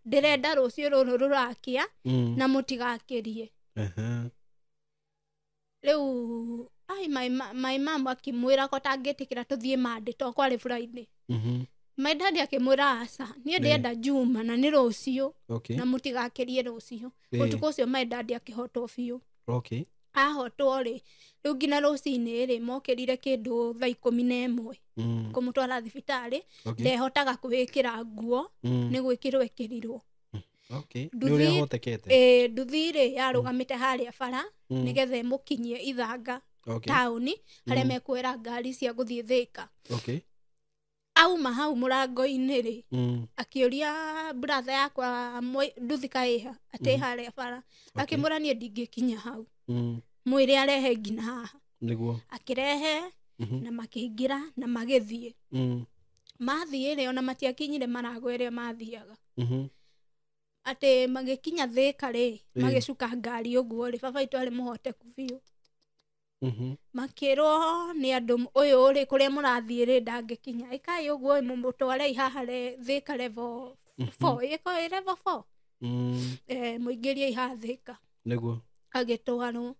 Speaker 1: ndirenda rucio ruru rurakia na mutigakirie riu my mom akimwira ko tangitikira tuthie mandi to kwari Friday my dad akimwira aca ni ndenda juma na ni rucio na mutigakirie rucio utuko ucio my dad akihotwo biu ahotwo ri riu ngina rucini ri mokirire kindu thaa 11 kumutwara thibitari ndehotaga kuhikira nguo ni gwikirwo ikirirwo nduthi ri yarugamite haria bara nigetha imukinyie ithanga tauni haria mekwira ngari cia guthie Thika auma hau murango-ini ri akiuria brother yakwa nduthi kaiha ati haria bara akimura nie ndingikinya hau mwiri arehe ngina haha
Speaker 2: niguo
Speaker 1: akirehe na makĩingĩra na magĩthiĩ mathiĩ rĩ ona matiakinyire Marago ĩrĩa mathiaga atĩ magĩkinya Thĩka rĩ magĩcuka ngari ũguo rĩ baba witũ arĩ mũhoteku biũ makĩrwo nĩ andũ ũyũ rĩ kũrĩa mũrathiĩ rĩ ndangĩkinya ĩkai ũguo mũmũtware haha Thĩka level 4 ĩko level 4 mũingĩrie haha Thĩka
Speaker 2: niguo
Speaker 1: agĩtwarwo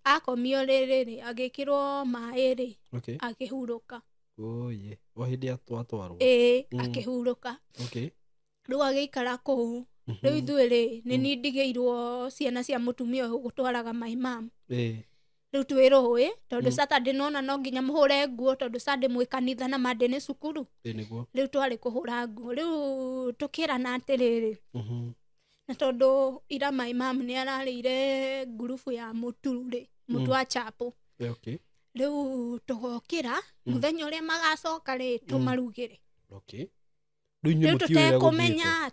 Speaker 1: akomio rĩrĩ agĩkĩrwo maĩ rĩ akĩhurũka
Speaker 2: oye o hĩndĩ atwarwo
Speaker 1: akĩhurũka rĩu agĩikara kũu rĩu ithuĩ rĩ nĩ niĩ ndigĩirwo ciana cia mũtumia ũyũ gũtwaraga my mom rĩu twĩrũĩ tondũ Saturday nona no nginya mũhũre nguo tondũ Sunday mwĩ kanitha na Monday nĩ cukuru rĩu twarĩ kũhũra nguo rĩu tũkĩrana atĩrĩrĩ na tondũ ira my mom nĩ ararĩire ngurubu ya mũtu rĩ mũtu wa chapo rĩu tũgokĩra mũthenya ũrĩa magacoka rĩ tũmarugĩre rĩu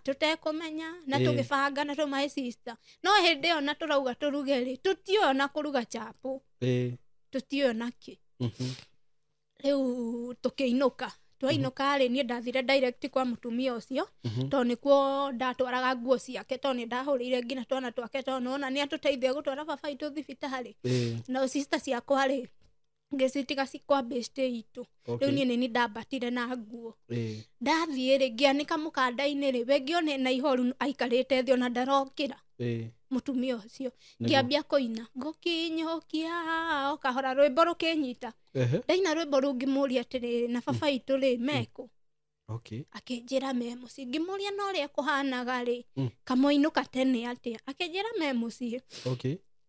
Speaker 1: tũtekũmenya na tũgĩbanga na tũmaĩ sister no hĩndĩ ĩyo na tũrauga tũruge rĩ tũtiũĩ na kũruga chapo tũtiũĩ nakĩ rĩu tũkĩinũka twainũka rĩ niĩ ndathire direct kwa mũtumia ũcio tondũ nĩkuo ndatwaraga nguo ciake tondũ nĩ ndahũrĩire nginya twana twake tondũ nona nĩ atũteithia gũtwara baba witũ thibitarĩ na sister ciakwa rĩ ngĩcitiga kwa best itũ rĩu niĩ nĩ ndambatire na nguo ndathiĩ rĩ ngĩanĩka mũkanda-inĩ rĩ we ngĩone na ihoru aikarĩte thĩ ona ndarokĩra mũtumia ũcio ngĩambia kũina ngũkinyũkia o kahora rwĩmbo rũkĩnyita ndaina rwĩmbo rũu ngĩmũria atĩrĩrĩ na baba witũ rĩ mekũ akĩnjĩra me mũciĩ ngĩmũria na ũrĩa kũhanaga rĩ kamũinũka tene atĩa akĩnjĩra me mũciĩ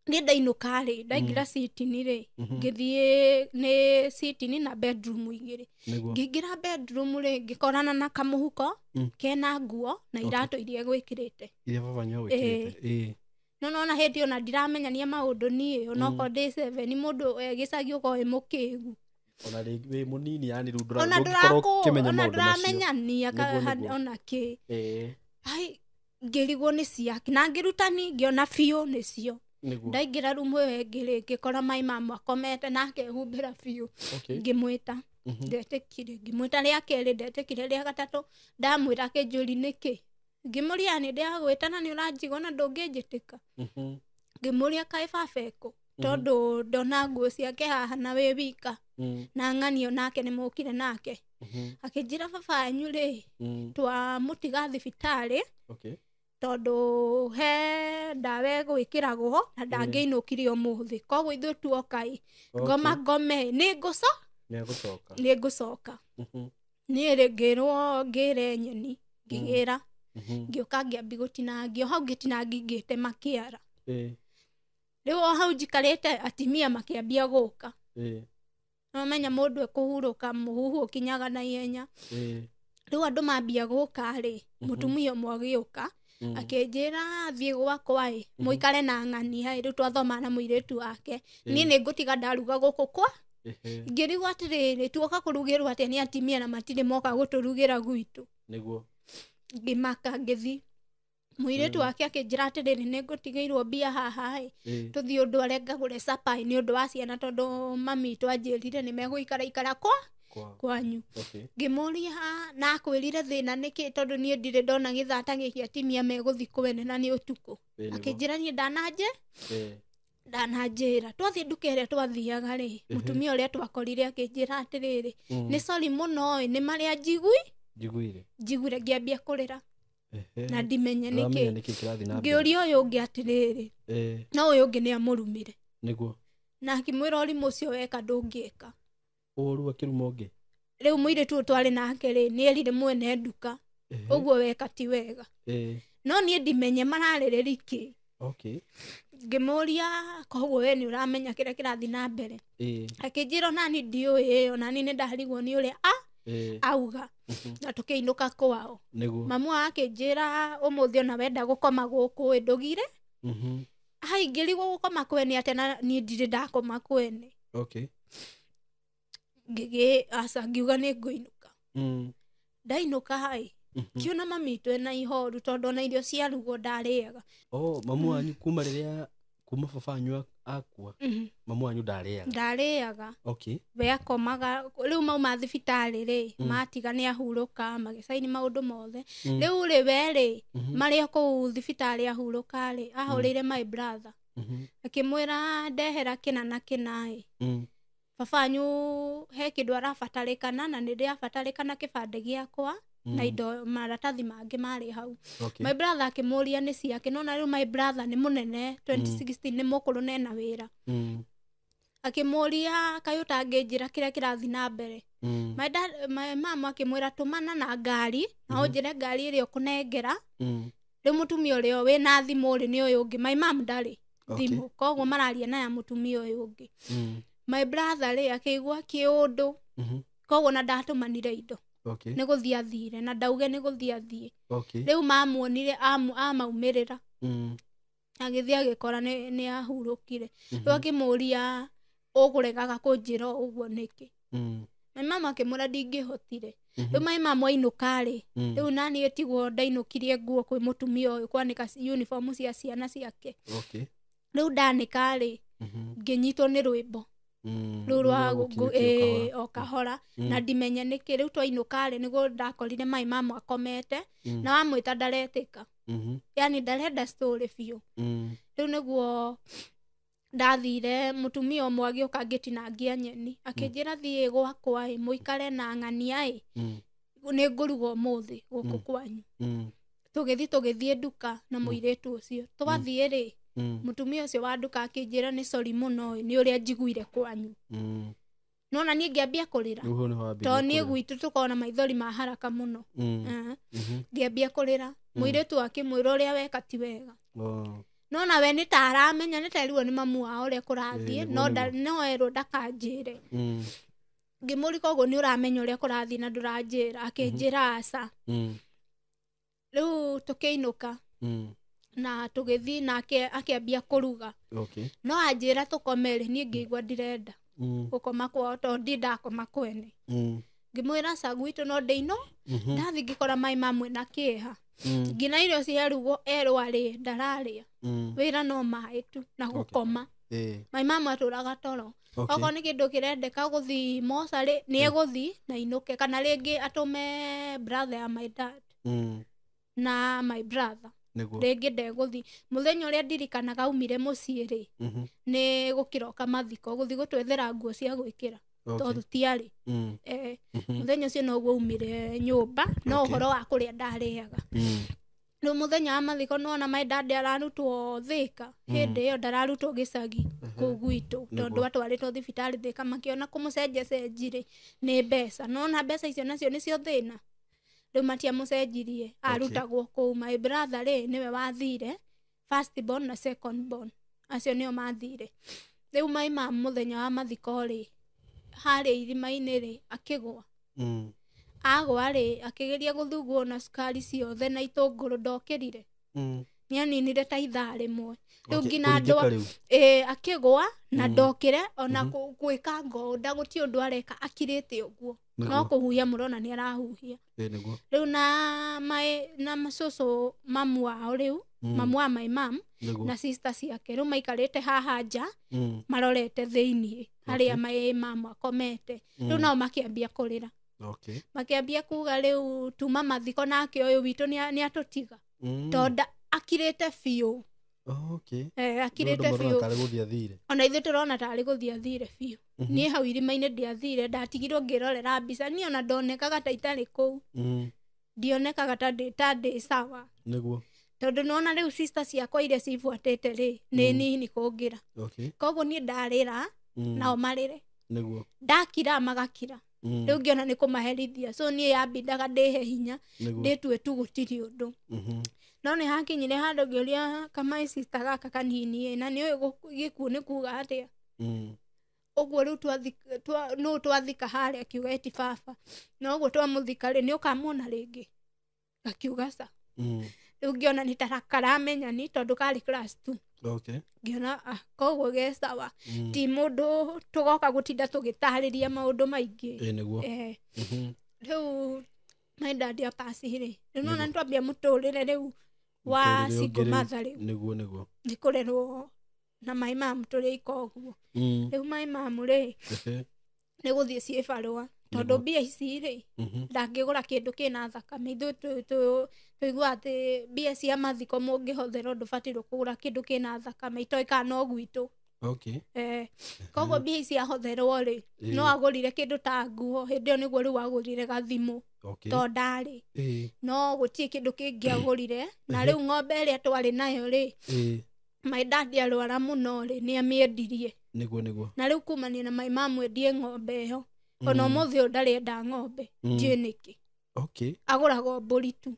Speaker 1: niĩ ndainũka rĩ ndaingĩra sitini rĩ ngĩthiĩ nĩ sitini na bedroom igĩrĩ ngĩingĩra bedroom rĩ ngĩkorana na kamũhuko kena nguo na iratũ iria gwĩkĩrĩte no nona hĩndĩ ona ndiramenyania maũndũ niĩ onokorwo ndĩ 7 mũndũ gĩcagi ũkoĩ mũkĩgu
Speaker 2: ona wĩ mũnini yani rĩu
Speaker 1: ndũramenyania ona kĩ ngĩrigwo nĩ ciake na ngĩrutani ngĩona biũ nĩcio ndaingĩra rumu ĩyo ĩngĩ ngĩkora my mom akomete na akehumbĩra biũ ngĩmwĩta ndetĩkire ngĩmwĩta rĩa kerĩ ndetĩkire rĩa gatatũ ndamwĩra kĩnjũri nĩkĩ ngĩmũria nĩ ndĩragwĩta na nĩ ũranjigua na ndũngĩnjĩtĩka ngĩmũria kaĩ baba ekũ tondũ ndona nguo ciake haha na wĩ wika na ng'ani nake nĩ mũkire nake akĩnjĩra baba wanyu rĩ twamũtiga thibitarĩ tondũ he ndawa gwĩkĩragwo na ndangĩinũkire ũmũthĩ koguo ithuĩ tuokai ngome nĩ ngũcoka niĩ rĩ ngĩrwo ngĩre nyeni ngĩgĩra ngĩũka ngĩambi gũtinangio hau ngĩtinangi ngĩtema kĩara rĩu o hau njikarĩte atimia makĩambia gũka no menya mũndũ ekũhurũka mũhuhu ũkinyaga na ihenya rĩu andũ mambia gũka rĩ mũtumia ũmwe agĩũka akĩnjĩra thiĩ gwakwa mũikare na ng'ani rĩu twathoma na mũirĩtu wake niĩ nĩ ngũtiga ndaruga gũkũ kwa ngĩrigwo atĩrĩrĩ tuoka kũrugĩrwo atĩa nĩ atimia na matirĩ moka gũtũrugĩra gwitũ ngĩmaka ngĩthi mũirĩtu wake akĩnjĩra atĩrĩrĩ nĩ ngũtigĩirwo mbia haha tũthiĩ ũndware ngagũre capai nĩ ũndũ wa ciana tondũ mami witũ anjĩrire nĩ megũikara kwanyu ngĩmũria na akwĩrire thĩna nĩkĩ tondũ niĩ ndirĩ ndona gĩthata gĩkĩ atimia megũthi kwene na nĩ ũtukũ akĩnjĩra niĩ ndananjĩra twathiĩ nduka ĩrĩa twathiaga rĩ mũtumia ũrĩa twakorire akĩnjĩra atĩrĩrĩ nĩ sorry mũno nĩ marĩa njiguire ngĩambia kũrĩra na ndimenye nĩkĩ ngĩũria ũyũ ũngĩ atĩrĩrĩ no ũyũ ũngĩ nĩ amũrumire na akĩmwĩra ũrimũ ũcio weka ndũngĩka rĩu mũirĩtu ũyũ twarĩ nake rĩ nĩ erire mwene nduka ũguo weka ti wega no niĩ ndimenye mararĩrĩri kĩ ngĩmũria koguo we nĩ ũramenya kĩrĩa kĩrathi na mbere akĩnjĩra onani ndiũĩ onani nĩ ndarigwo nĩ ũrĩa auga na tũkĩinũka kwao mamu akĩnjĩra ũmũthĩ ona wenda gũkoma gũkũ ndũgire ngĩrigwo gũkoma kwene atĩ na niĩ ndirĩ ndakoma kwene aca ngiuga nĩ ngũinũka ndainũka kiona mami witũ ena ihoru tondũ ona irio ciarugwo ndarĩaga
Speaker 2: mamu wanyu kuma rĩrĩa kuma babanyu akua mamu wanyu
Speaker 1: ndarĩaga
Speaker 2: okay
Speaker 1: we akomaga rĩu mauma thibitarĩ rĩ matiga nĩ ahurũka magĩcaini maũndũ mothe rĩu rĩ we rĩ marĩ kũu thibitarĩ ahurũka rĩ ahũrĩire my brother akĩmwĩra ndehera kĩna na kĩna babanyu he kĩndũ arabatarĩkana na nĩ ndĩrabatarĩkana kĩbandĩ gĩakwa na indo maratathi mangĩ marĩ hau my brother akĩmũria nĩ ciake nona rĩu my brother nĩ mũnene 2016 nĩ mũkũrũ nena wĩra akĩmũria kaĩ ũtangĩnjĩra kĩrĩa kĩrathiĩ na mbere my mama akĩmwĩra tũmana na ngari na ũnjĩre ngari ĩrĩa ũkũnengera rĩu mũtumia ũrĩa wĩna thimũ rĩ nĩ ũyũ ũngĩ my mom ndarĩ thimũ koguo mararia na ya mũtumia ũyũ ũngĩ my brother rĩ akĩigua kĩũndũ koguo na ndatũmanire indo nĩ gũthiĩ athire na ndauge nĩ gũthiĩ athiĩ rĩu mamuonire amaumĩrĩra agĩthiĩ agĩkora nĩ ahurũkire rĩu akĩmũria ũkũregaga kũnjĩra ũguo nĩkĩ my mama akĩmwĩra ndingĩhotire rĩu my mama ainũka rĩ rĩu nani ĩtigwo ndainũkirie nguo kwĩ mũtumia ũyũ kwanĩka uniform cia ciana ciake rĩu ndanĩka rĩ ngĩnyitwo nĩ rwĩmbo rũu rwa o kahora na ndimenye nĩkĩ rĩu twainũka rĩ nĩguo ndakorire my mama akomete na wamwĩta ndaretĩka yani ndarenda story biũ rĩu nĩguo ndathire mũtumia ũmwe agĩũka ngĩtinangia nyeni akĩnjĩra thiĩ gwakwa mũikare na ng'ania nĩ ngũruga ũmũthĩ gũkũ kwanyu tũgĩthiĩ nduka na mũirĩtu ũcio twathiĩ rĩ mũtumia ũcio wa nduka akĩnjĩra nĩ sorry mũno nĩ ũrĩa njiguire kwanyu nona niĩ ngĩambia kũrĩra tondũ niĩ gwitũ tũkoragwo maithori ma haraka mũno ngĩambia kũrĩra mũirĩtu akĩmwĩra ũrĩa weka ti wega nona we nĩ ta aramenya nĩ ta erirwo nĩ mamu wao ũrĩa kũrathiĩ no erwo ndakanjĩre ngĩmũria koguo nĩ ũramenya ũrĩa kũrathiĩ na ndũranjĩra akĩnjĩra aca rĩu tũkĩinũka na tũgĩthiĩ nake akĩambia kũruga no anjĩra tũkomerĩ niĩ ngĩigua ndirenda gũkoma kwao tondũ ndakoma kwene ngĩmwĩra aca gwitũ no ndĩino ndathiĩ ngĩkora my mama na kĩeha ngina irio ciarugwo erwa rĩ ndararĩa wĩra no maĩ tu na gũkoma my mama atũraga toro okorwo nĩ kĩndũ kĩrendeka gũthiĩ mocarĩ nĩ egũthiĩ na inũke kana rĩngĩ atũme brother ya my dad na my brother rĩngĩ ndegũthiĩ mũthenya ũrĩa ndirikanaga aumire mũciĩ rĩ nĩ gũkĩroka mathiko gũthiĩ gũtwethera nguo cia gwĩkĩra tondũ tiarĩ mũthenya ũcio noguo aumire nyũmba no ũhoro wa kũrĩa ndarĩaga rĩu mũthenya wa mathiko nona my dad ararutwo Thĩka hĩndĩ ĩyo ndararutwo gĩcagi kũu gwitũ tondũ atwarĩtwo thibitarĩ Thĩka makĩona kũmũcenjecenji-rĩ nĩ mbeca nona mbeca icio nacio nĩcio thĩna rĩu matiamũcenjirie arutagwo kũu my brother rĩ nĩwe wathire first born na second born acio nĩo mathire rĩu my mom mũthenya wa mathiko rĩ harĩ irima-inĩ rĩ akĩgwa agwa rĩ akĩgeria gũthugwo na cukari ciothe na itũngũrũ ndokĩrire nĩaninire ta ithaa rĩmwe rĩu ngina andũ akĩgwa na ndokĩre ona gwĩka ngonda gũtirĩ ũndũ areka akirĩte ũguo no kũhuhia mũrona nĩ arahuhia rĩu na macũcũ mamu wao rĩu mamu wa my mom na sister ciake rĩu maikarĩte haha nja marorete thĩiniĩ harĩa my mom akomete rĩu nao makĩambia kũrĩra makĩambia kuga rĩu tuma mathiko nake ũyũ witũ nĩ atũtiga tondũ akirĩte biũ akirĩte biũ ona ithuĩ tũrona tarĩ gũthiĩ athire biũ niĩ hau irima-inĩ ndiathire ndatigirwo ngĩrorera mbica niĩ ona ndonekaga ta itarĩ kũu ndionekaga ta ndĩ sawa tondũ nona rĩu sister ciakwa iria cibuatĩte rĩ nĩ nini kũngĩra koguo niĩ ndarĩra nao marĩre ndakira magakira rĩu ngĩona nĩ kũmaherithia so niĩ yambindaga ndĩhe hinya ndĩtue tu gũtirĩ ũndũ no nĩ hakinyire handũ ngĩũria kama sister gaka kanini na nĩ ũĩ gĩkuũ nĩ kuga atĩa ũguo rĩu nũũ twathika harĩa akiuga eti baba na ũguo twamũthika rĩ nĩ ũkamuona rĩngĩ akiuga ca rĩu ngĩona nĩ takaramenyani tondũ karĩ class 2 ngĩona koguo ge sawa ti mũndũ tũgoka gũtinda tũgĩtarĩria maũndũ maingĩ rĩu my dad akacirĩ rĩu nona nĩtwambia mũtũrĩre rĩu wa single mother rĩu nĩ kũrerwo na mai mamu tũrĩ ikoguo rĩu mai mamu rĩ nĩ gũthiĩ ciĩ barũa tondũ mbia ici rĩ ndangĩgũra kĩndũ kĩna thakame ithuĩ tũiguaga atĩ mbia cia mathiko mũngĩhũthĩra ndũbataire kũgũra kĩndũ kĩna thakame itoĩ kana no gwitũ koguo mbia ici ahũthĩrwo rĩ no agũrire kĩndũ ta nguo hĩndĩ ĩyo nĩguo rĩu agũrire gathimũ tondũ ndarĩ no gũtirĩ kĩndũ kĩngĩ agũrire na rĩu ng'ombe ĩrĩa twarĩ nayo rĩ my dad arwara mũno rĩ nĩ amĩendirie na rĩu kumania na my mom endie ng'ombe ĩyo ona ũmũthĩ ũyũ ndarĩ enda ng'ombe ndiũĩ nĩkĩ agũraga mbũri tu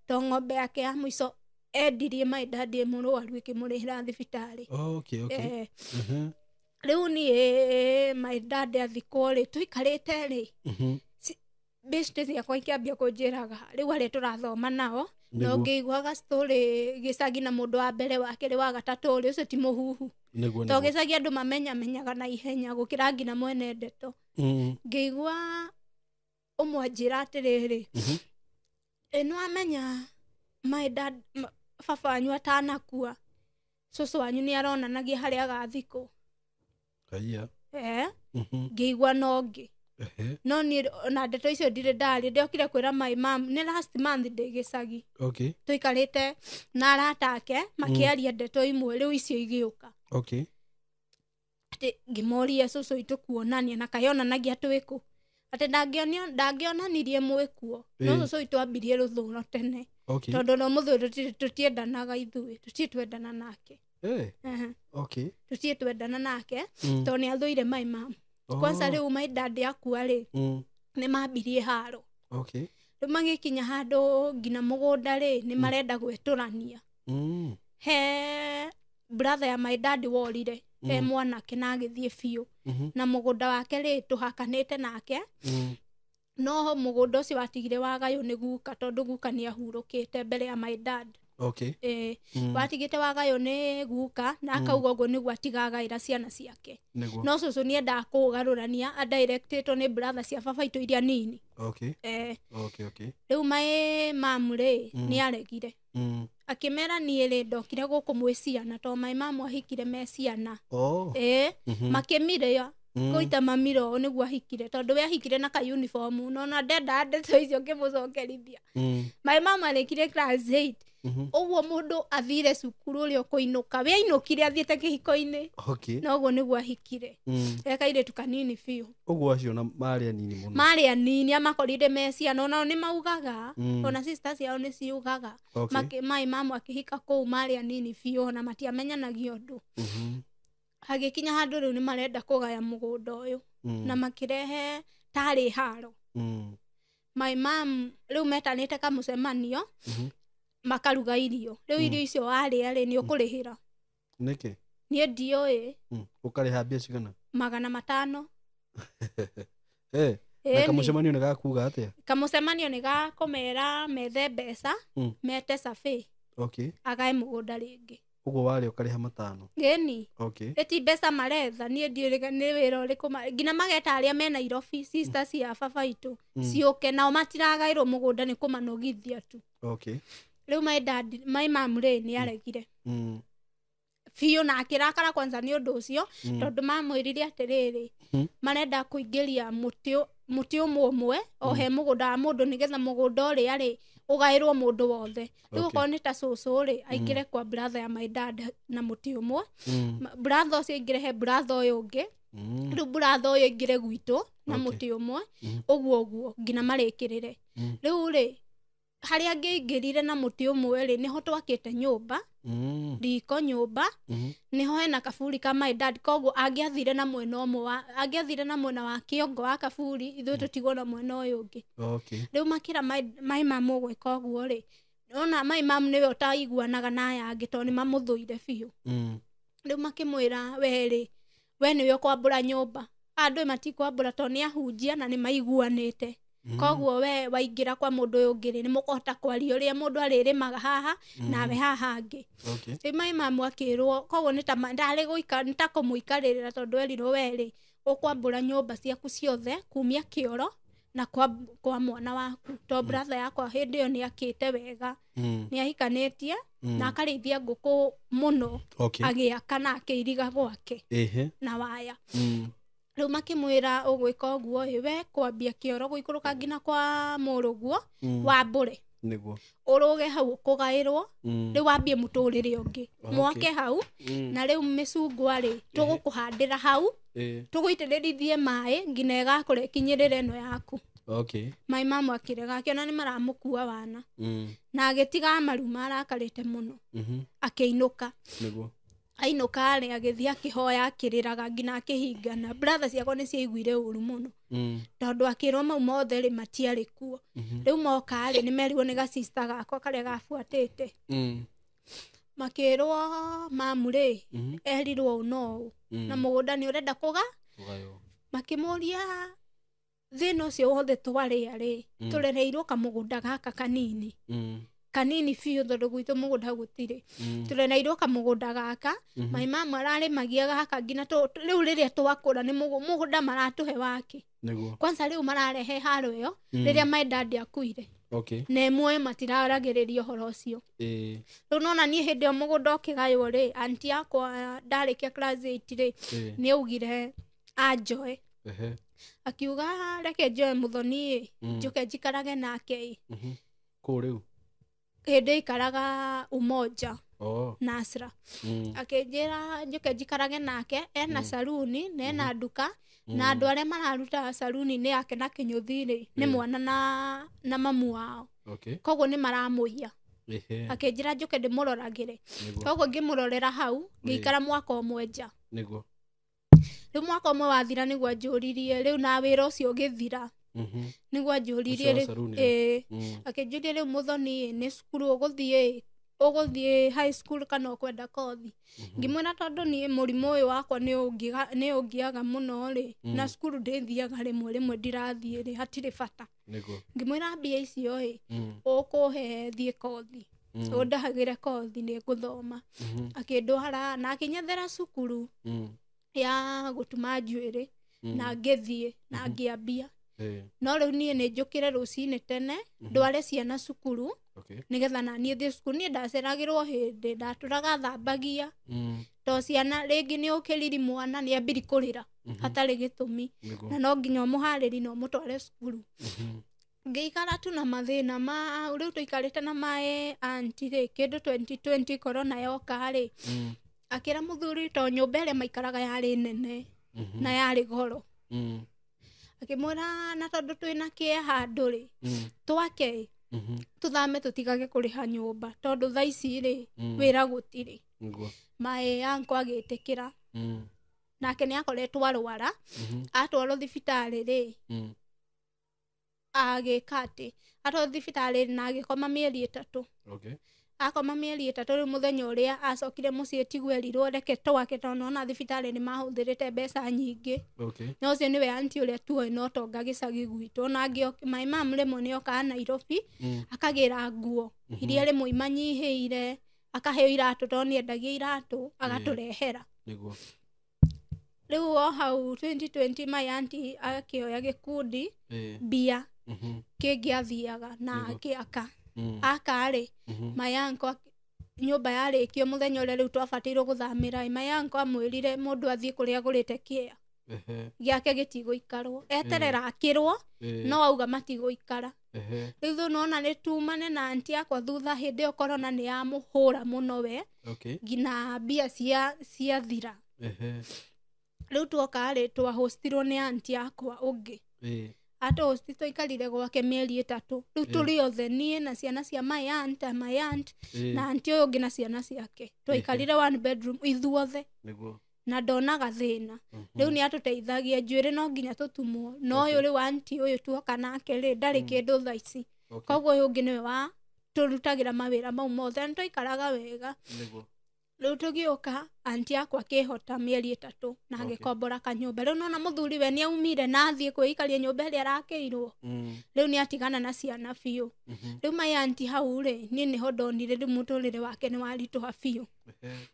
Speaker 1: to ng'ombe yake ya mũico endirie my dad mũrwaru ĩkĩmũrĩhĩra thibitarĩ rĩu niĩ my dad athikwo rĩ tũikarĩte rĩ best ciakwa ikĩambia kũnjĩraga rĩu arĩa tũrathoma nao no ngĩiguaga story gĩcagi na mũndũ wa mbere wa kerĩ wa gatatũ ũrĩa ũcio ti mũhuhu to gĩcagi andũ mamenyamenyaga na ihenya gũkĩra nginya mwene ndeto ngĩigua ũmwe anjĩra atĩrĩrĩ nĩwamenya my dad baba wanyu atanakua cũcũ wanyu nĩ aronanagia harĩa agathikwo ngĩigua nongĩ no niĩ ona ndeto icio ndirĩ ndarĩ ndĩokire kwĩra my mom nĩ last month ndĩ gĩcagi tũikarĩte na arata ake makĩaria ndeto imwe rĩu icio igĩũka atĩ ngĩmoria cũcũ witũ kuonania na kayonanagia twĩkũ atĩ ndangĩonanirie mwĩkuo no cũcũ witũ ambirie rũthũũro tene tondũ no mũthũũro tũtiendanaga ithuĩ tũtirĩ twendana nake tũtirĩ twendana nake tondũ nĩ athũire my mom kwanza rĩu my dad akua rĩ nĩ mambirie haro rĩu magĩkinya handũ nginya mũgũnda rĩ nĩ marenda gwĩtũrania he brother ya my dad worire he mwanake na agĩthiĩ biũ na mũgũnda wake rĩ tũhakanĩte nake no mũgũnda ũcio watigire wagayũ nĩ guka tondũ guka nĩ ahurũkĩte mbere ya my dad watigĩte wagayũ nĩ guka na akauga ũguo nĩguo atigagaĩra ciana ciake no cũcũ nĩ endaga kũgarũrania adirectĩtwo nĩ brother cia baba itũ iria nini rĩu my mom rĩ nĩ aregire akĩmera niĩ rĩ ndokire gũkũ mwĩ ciana to my mom ahikire me ciana makĩmĩrĩa kũita mamiro ũũ nĩguo ahikire tondũ we ahikire na ka uniform nona ndenda ndeto icio ngĩmũcokerithia my mom arĩkire class 8 ũguo mũndũ athire cukuru ũrĩa ũkũinũka we ainũkire athiĩte kĩhiko-inĩ na ũguo nĩguo ahikire ekairĩtu kanini biũ
Speaker 2: ũguo acio marĩ anini mũno
Speaker 1: marĩ anini amakorire me ciana onao nĩ maugaga ona sisters ciao nĩ ciugaga my mom akĩhika kũu marĩ anini biũ ona matiamenyanagia ũndũ hagĩkinya handũ rĩu nĩ marenda kũgaya mũgũnda ũyũ na makĩrehe tarĩ haro my mom rĩu metanĩte kamũcemanio makaruga irio rĩu irio icio warĩa rĩ nĩ ũkũrĩhĩra
Speaker 2: nĩkĩ
Speaker 1: niĩ ndiũĩ
Speaker 2: ũkarĩha mbia cigana
Speaker 1: 500
Speaker 2: na kamũcemanio nĩ gakuga atĩa
Speaker 1: kamũcemanio nĩ gakũmera methe mbeca mete cabi agae mũgũnda rĩngĩ
Speaker 2: ũguo warĩ ũkarĩha 500
Speaker 1: ĩni ĩti mbeca maretha niĩ ndiũĩ nĩ wĩra ũrĩkũ nginya mageta arĩa me Nairobi sisters cia baba itũ ciũke nao matiragaĩrwo mũgũnda nĩ kũmanogithia tu rĩu my mom rĩ nĩ aregire biũ na akĩrakara kwanza nĩ ũndũ ũcio tondũ mamwĩrire atĩrĩrĩ marenda kũingĩria mũtĩ ũmwe o he mũgũnda wa mũndũ nĩgetha mũgũnda ũrĩa rĩ ũgaĩrwo mũndũ wothe rĩu okorwo nĩ ta cũcũ rĩ aingĩre kwa brother ya my dad na mũtĩ ũmwe brother ũcio aingĩre he brother ũyũ ũngĩ rĩu brother ũyũ aingĩre gwitũ na mũtĩ ũmwe ũguo nginya marĩkĩrĩre rĩu rĩ harĩa angĩingĩrire na mũtĩ ũmwe rĩ nĩho twakĩte nyũmba riko nyũmba nĩho hena kaburi ka my dad koguo angĩathire na mwena ũmwe angĩathire na mwena wa kĩongo wa kaburi ithuĩ tũtigwo na mwena ũyũ ũngĩ rĩu makĩra my mom ũgwĩka ũguo rĩ ona my mom nĩwe ũtaiguanaga na aya angĩ tondũ nĩ mamũthũire biũ rĩu makĩmwĩra we nĩwe ũkwambũra nyũmba andũ matikwambũra tondũ nĩ ahunjia na nĩ maiguanĩte koguo we waingĩra kwa mũndũ ũyũ ũngĩ nĩ mũkũhota kwaria ũrĩa mũndũ arĩrĩmaga haha nawe haha angĩ rĩu my mom akĩrwo koguo ndarĩ gũikara nĩ ta kũmũikarĩrĩra tondũ erirwo we rĩ ũkwambũra nyũmba ciaku ciothe kumia kĩoro na kwa mwana waku to brother yakwa hindi yo ni akite wega ni ahikanĩtie na akarĩithia ngũkũ mũno agĩaka na akĩiriga gwake na waya rĩu makĩmwĩra ũgwĩka ũguo we kwambia kĩoro gũikũrũka nginya kwa mũrũguo wa mbũre
Speaker 2: niguo
Speaker 1: ũrũge hau kũgaĩrwo rĩu wambie mũtũrĩre ũngĩ mwoke hau na rĩu mĩcungwa rĩ tũgũkũhandĩra hau tũgũitĩrĩrithie maĩ nginya ĩgakũra ĩkinyĩrĩre ĩno yaku maĩ mamu akĩrega akĩona nĩ maramũkua wana na agĩtiga maruma arakarĩte mũno akĩinũka ainũka rĩ agĩthiĩ akĩhoya akĩrĩraga nginya akĩhingana brother ciakwa nĩ ciaiguire ũru mũno tondũ akĩrwo mau mothe rĩ matiarĩ kuo rĩu moka rĩ nĩ merirwo nĩ ga-sister gakwa karĩa gabuatĩte makĩrwo mamu rĩ erirwo ũũ na mũgũnda nĩ ũrenda makĩmũria thĩna ũcio wothe twarĩa rĩ tũrereirwo kamũgũnda gaka kanini biũ tondũ gwitũ mũgũnda gũtirĩ tũrereirwo kamũgũnda gaka maĩ mamu ararĩmagia gaka nginya rĩu rĩrĩa twakũra nĩ mũgũnda maratũhe wake kwanza rĩu mararehe haro ĩyo rĩrĩa my dad akuire na ĩmwe matiraragĩrĩria ũhoro ũcio rĩu nona niĩ hĩndĩ ĩyo mũgũnda ũkĩgaywo rĩ aunti yakwa ndarĩkia class 8 rĩ nĩ augire anjoe akiuga reke njoe mũthoni njoke njikarage nake
Speaker 2: kũ rĩu
Speaker 1: hĩndĩ ikaraga Umoja Nasra akĩnjĩra njoke njikarage nake ena saruni na ena nduka na andũ arĩa mararuta saruni-inĩ yake na Kĩnyũthi-rĩ nĩ mwana na mamu wao koguo nĩ maramũiya akĩnjĩra njoke ndĩmũroragĩre koguo ngĩmũrorera hau ngĩikara mwaka ũmwe nja rĩu mwaka ũmwe wathira nĩguo anjũririe rĩu na wĩra ũcio ũgĩthira nĩguo anjũririe akĩnjũria rĩu mũthoni nĩ cukuru ũgũthiĩ high school kana ũkwenda kothi ngĩmwĩra tondũ niĩ mũrimũ ũyũ wakwa nĩ ũngiaga mũno rĩ na cukuru ndĩthiaga rĩmwe ndirathiĩ rĩ hatirĩ bata ngĩmwĩra mbia icio ũkũhe thiĩ kothi ũndahagĩre kothi nĩ ngũthoma akĩndwara na akĩnyethera cukuru ya gũtuma njuĩrĩ na ngĩthiĩ na ngĩambia no rĩu niĩ nĩ njũkĩre rũcinĩ tene ndware ciana cukuru nĩgetha na niĩ thiĩ cukuru niĩ ndaceragĩrwo hĩndĩ ndatũraga thambagia to ciana rĩngĩ nĩ ũkĩriri mwana nĩ ambiri kũrĩra hatarĩ gĩtũmi na no nginya ũmũharĩri na ũmũtware cukuru ngĩikara tu na mathĩna ma rĩu tũikarĩte na maĩ aunti rĩ kĩndũ 2020 corona yoka rĩ akĩra mũthuri to nyũmba ĩrĩa maikaraga yarĩ nene na yarĩ goro akĩmwĩra na tondũ twĩna kĩeha handũ rĩ twake tũthame tũtigage kũrĩha nyũmba tondũ thaa ici rĩ wĩra gũtirĩ maĩ yankwa agĩtĩkĩra nake nĩ akoretwo arwara atwarwo thibitarĩ rĩ agĩka atĩ atwarwo thibitarĩ na agĩkoma mĩeri 3 akoma mĩeri 3 rĩu mũthenya ũrĩa acokire mũciĩ tigwo erirwo reke twake tondũ ona thibitarĩ nĩ mahũthĩrĩte mbeca nyingĩ na ũcio nĩwe aunti ũrĩa tuoĩ no tonga gĩcagi gwitũ na maĩ mamu rĩmwe nĩ okaga Nairobi akagĩra nguo iria rĩmwe imanyihĩire akaheo iratũ tondũ nĩ endagia iratũ agatũrehera rĩu o hau 2020 my aunti akĩoya gĩkundi mbia kĩngĩ athiaga na akĩaka akarĩ mayanko nyũmba yarĩkio mũthenya ũrĩa rĩu twabatĩirwo gũthamĩra mayanko amwĩrire mũndũ athiĩ kũrĩa agũrĩte kĩea gĩake gĩtigũikarwo eterera akĩrwo no auga matigũikara rĩu thũnona nĩ tumane na aunti yakwa thutha hĩndĩ ĩyo corona nĩ yamũhũra mũno we nginya mbia ciathira rĩu tuoka rĩ twahostirwo nĩ aunti yakwa ũngĩ atũ tũikarire gwake mĩeri 3 rĩu tũrĩ othe niĩ na ciana cia my aunt na aunti ũyũ ũngĩ na ciana ciake twaikarire 1 bedroom ithuothe na ndonaga thĩna rĩu nĩ atũteithagia njuĩrĩ no nginya tũtumwo no ũyũ rĩu aunti ũyũ tuoka nake rĩ ndarĩ kĩndũ thaa ici koguo ũyũ ũngĩ nĩwe wa tũrutagĩra mawĩra mau mothe na twaikaraga wega rĩu tũgĩũka aunti yakwa akĩhota mĩeri 3 na agĩkombora kanyũmba rĩu nona mũthuri we nĩ aumire na athiĩ kwĩikaria nyũmba ĩrĩa arakĩirwo rĩu nĩ atigana na ciana biũ rĩu my aunti hau rĩ niĩ nĩho ndonire rĩu mũtũrĩre wake nĩ waritũha biũ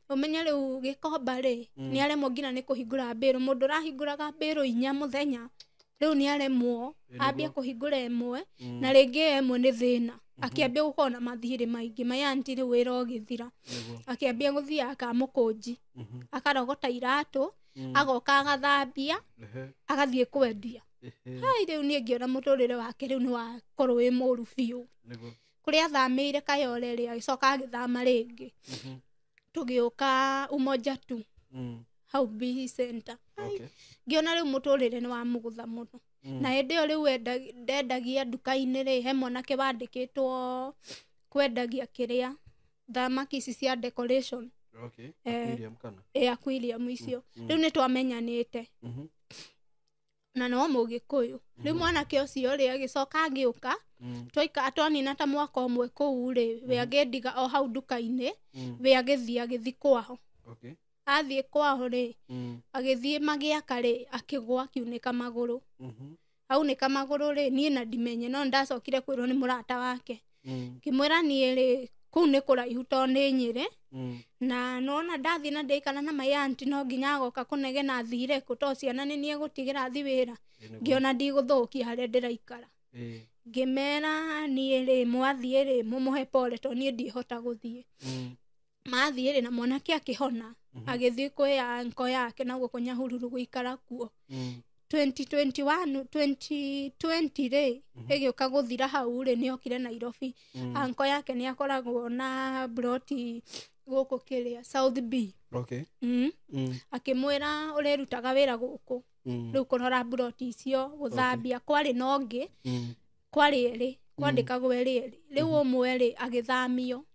Speaker 1: ũmenye rĩu gĩkomba rĩ nĩ aremwo nginya nĩ kũhingũra mbĩrũ mũndũ ũrahingũraga mbĩrũ 4 mũthenya riu ni aremwo ambia kuhingura emwe na ringi emwe ni thina akiambia gukorwo na mathiri maingi my auntie riu wira ugithira akiambia guthia akamukunji akarogota iratu agoka agathambia agathie kwendia hai riu ni ngiona muturire wake riu ni wakorwo wi muru biu kuria thamire Kayole ri agicoka agithama ringi tugiuka Umoja tu hau BC Center ngiona riu muturire ni wa mugutha muno na hindi yo riu endagia duka-ini ri he mwanake bandikitwo kwendagia kiria thamaki ici cia decoration Aquarium icio riu ni twamenyanite na no Mugikuyu riu mwanake ucio ri agicoka agiuka twaika atwanina ta mwaka umwe kuu ri we agendiga o hau duka-ini we agithi kwao athie kwao ri agithie magiaka ri akigwa akiunika maguru aunika maguru ri nie na dimenye no ndacokire kwirwo ni murata wake kimwira nie ri kuu ni kuraihu to ni Nyeri na nona ndathi na ndeikana na my auntie no nginya agoka kunegena thire kuto ciana ni nie gutigira thi wira ngiona ndiguthukia haria ndiraikara ngimera nie ri mwathie ri mumuhe pole to nie ndihota guthie mathie ri na mwanake akihona agithie kwa anko yake na guko Nyahururu guikara kuo 2020 ri igioka guthira hau ri ni okire Nairobi anko yake ni akoragwo na broti guko kiria South B akimwira urerutaga wira guku riu kurora broti icio guthambia kwari nongi kwari eri kwandikagwo eri riu umwe ri agithamio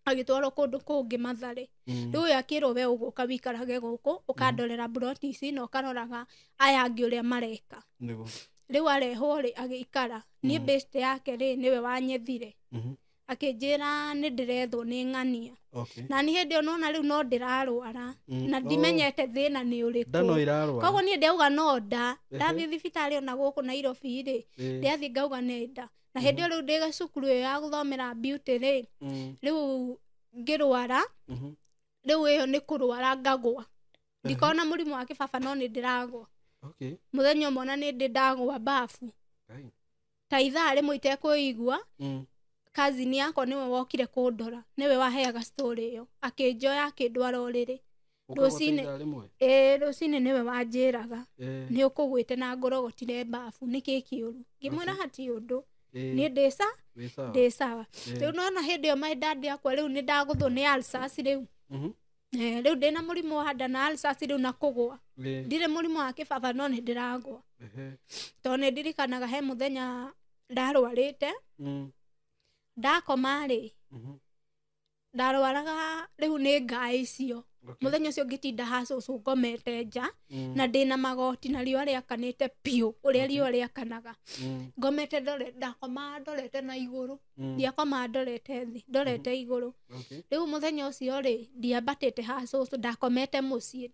Speaker 1: agitwaro kundu kungi Mathare riu yakirwo we uguka wikarage guku ukandorera broti ici no karoraga aya angi uria mareka riu arehwo ri agikara ni best yake ri niwe wanyethire akijira ni ndirethwo ni ng'ania na ni hindi onona riu no ndirarwara na ndimenyete thina ni uriku koguo ni ndeuga no ndathi thibitari ona guku Nairobi ri ndiathi ngauga nenda na hindi riu ndiga cukuru ya guthomera beauty ri riu ngirwara riu iyo ni kurwara ngagwa ndikona murimu wa kibaba no ni ndiragwa muthenya mona ni ndagwa bafu ta ithaa rimwe itekuigua cousin yako niwe wokire kundora niwe waheaga story iyo akinjoya akindwara uriri rucini niwe wanjiraga ni ukugwite na ngorogotire bafu niki kiuru ngimwira hati undu ni ndisa riu nona hindi yo my dad yakwa riu ni ndaguthwo ni ulcers riu riu ndina murimu wa nda na ulcers riu na kugwa ndire murimu wa kibaba no ni ndiragwa to ni ndirikanaga he muthenya ndarwarite ndakoma ri ndarwaraga riu ni ngai icio muthenya ucio ngitinda hacucu ngomete nja na ndina magoti na riua riakanite piu uria riua riakanaga ngomete ndakoma ndorete na iguru ndiakoma ndorete thi ndorete iguru riu muthenya ucio ri ndiambatite hacucu ndakomete mucii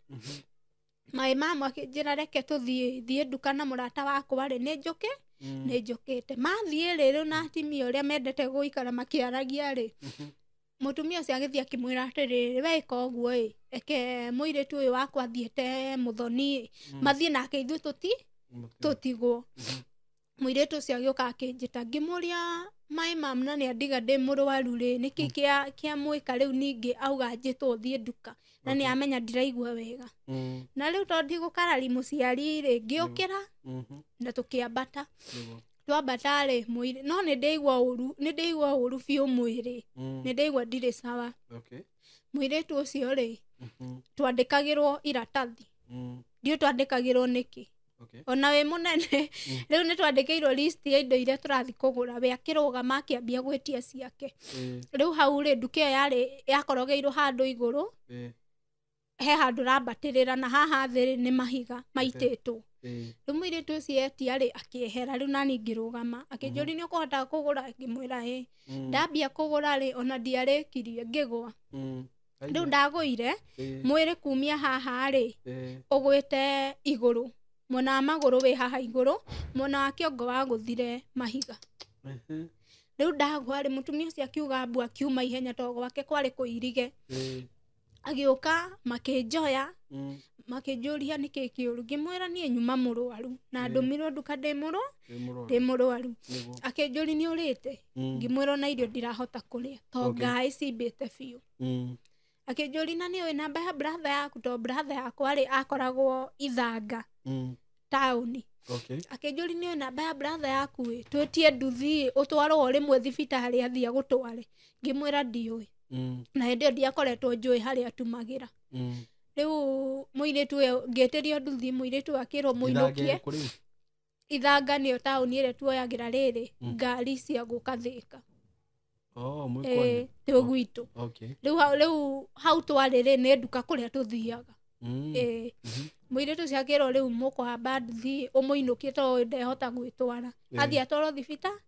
Speaker 1: my mama akinjira reke tuthie nduka na murata wakwa ri ni njuke ni njukite mathie riu na atimia uria mendete guikara makiaragia ri mutumia ucio agithia kimwira atiriri weka uguo eke muiritu uyu wakwa thiete muthoni mathie nake ithu tutigwo muiritu ucio agioka akinjita ngimuria my mom na ni andiga ndi murwaru ri niki kia mwika riu ningi auga njitwo thie nduka na ni amenya ndiraigua wega na riu to ndigukara muciari ri ngiukira na tukiambata twambata ri mwiri no ni ndeigua uru biu mwiri ni ndeigua ndire sawa muiritu ucio ri twandikagirwo iratathi ndio twandikagirwo niki ona we munene riu ni twandikirwo list ya indo iria turathi kugura we akirugama akiambia gwitia ciake riu hau ri nduka yari yakorogeirwo handu iguru he handu rambatirira na haha thiri ni mahiga maititwo riu muiritu ucio etia ri akiehera riu nani ngirugama akinjuri ni ukuhota kugura ngimwira ndambia kugura ri ona ndiarikirie ngigwa riu ndagwire mwiri kumia haha ri ugwite iguru mona maguru we haha iguru mona wa kiongo wa guthire mahiga riu ndagwa ri mutumia ucio akiuga mbu akiuma ihenya to gwake kwari kuirige agĩũka makĩnjoya makĩnjũria nĩkĩ kĩũru ngĩmwĩra niĩ nyuma mũrwaru na ndũmirwo nduka ndĩ mũrwaru akĩnjũria nĩ ũrĩte ngĩmwĩra na irio ndirahota kũrĩa to ngaĩ cimbĩte biũ akĩnjũria na nĩ ũĩ namba ya brother yaku to brother yakwa rĩ akoragwo Ithanga taũni akĩnjũria nĩ ũĩ namba ya brother yaku ĩ twĩtie nduthi ũtwarwo rĩmwe thibitarĩ athia gũtware ngĩmwĩra ndiũĩ na hĩndĩ ĩyo ndiakoretwo njũĩ harĩa atumagĩra rĩu mũirĩtu ũyũ ngĩtĩrio nduthi mũirĩtu akĩrwo mũinũkie Ithanga nĩyo taũni ĩrĩa tuoyagĩra rĩrĩ ngari cia gũka Thĩka tĩ gwitũ rĩu hau twarĩ nĩ nduka kũrĩa tũthiaga mũirĩtu ũcio akĩrwo rĩu mũkũhamba nduthi ũmũinũkie to ndehota gwĩtwara athiĩ atwarwo thibitarĩ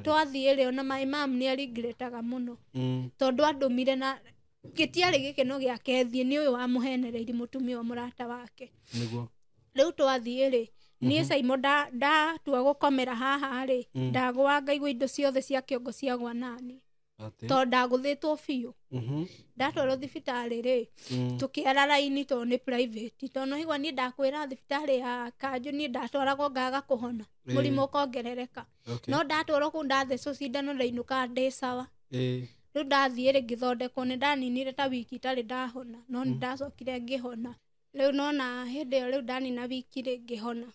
Speaker 1: twathiĩ rĩ ona my mom nĩ aringretaga mũno tondũ andũmire na gĩtiarĩ gĩkeno gĩake thiĩ nĩ ũyũ wamũhenereire mũtumia wa mũrata wake rĩu twathiĩ rĩ niĩ Saimo ndatua gũkomera haha rĩ ndagwa ngaigua indo ciothe cia kĩongo ciagwa nani to ndagũthĩtwo biũ ndatwarwo thibitarĩ rĩ tũkĩara raini to nĩ private to no igua niĩ ndakwĩra thibitarĩ ya Kanjũ niĩ ndatwaragwo ngaga kũhona mũrimũ ũkongerereka no ndatwarwo kũu ndathecwo cindano ndainũka ndĩ sawa rĩu ndathiĩ rĩ ngĩthondekwo nĩ ndaninire ta wiki itarĩ ndahona no nĩ ndacokire ngĩhona rĩu nona hĩndĩ ĩyo rĩu ndanina wiki rĩ ngĩhona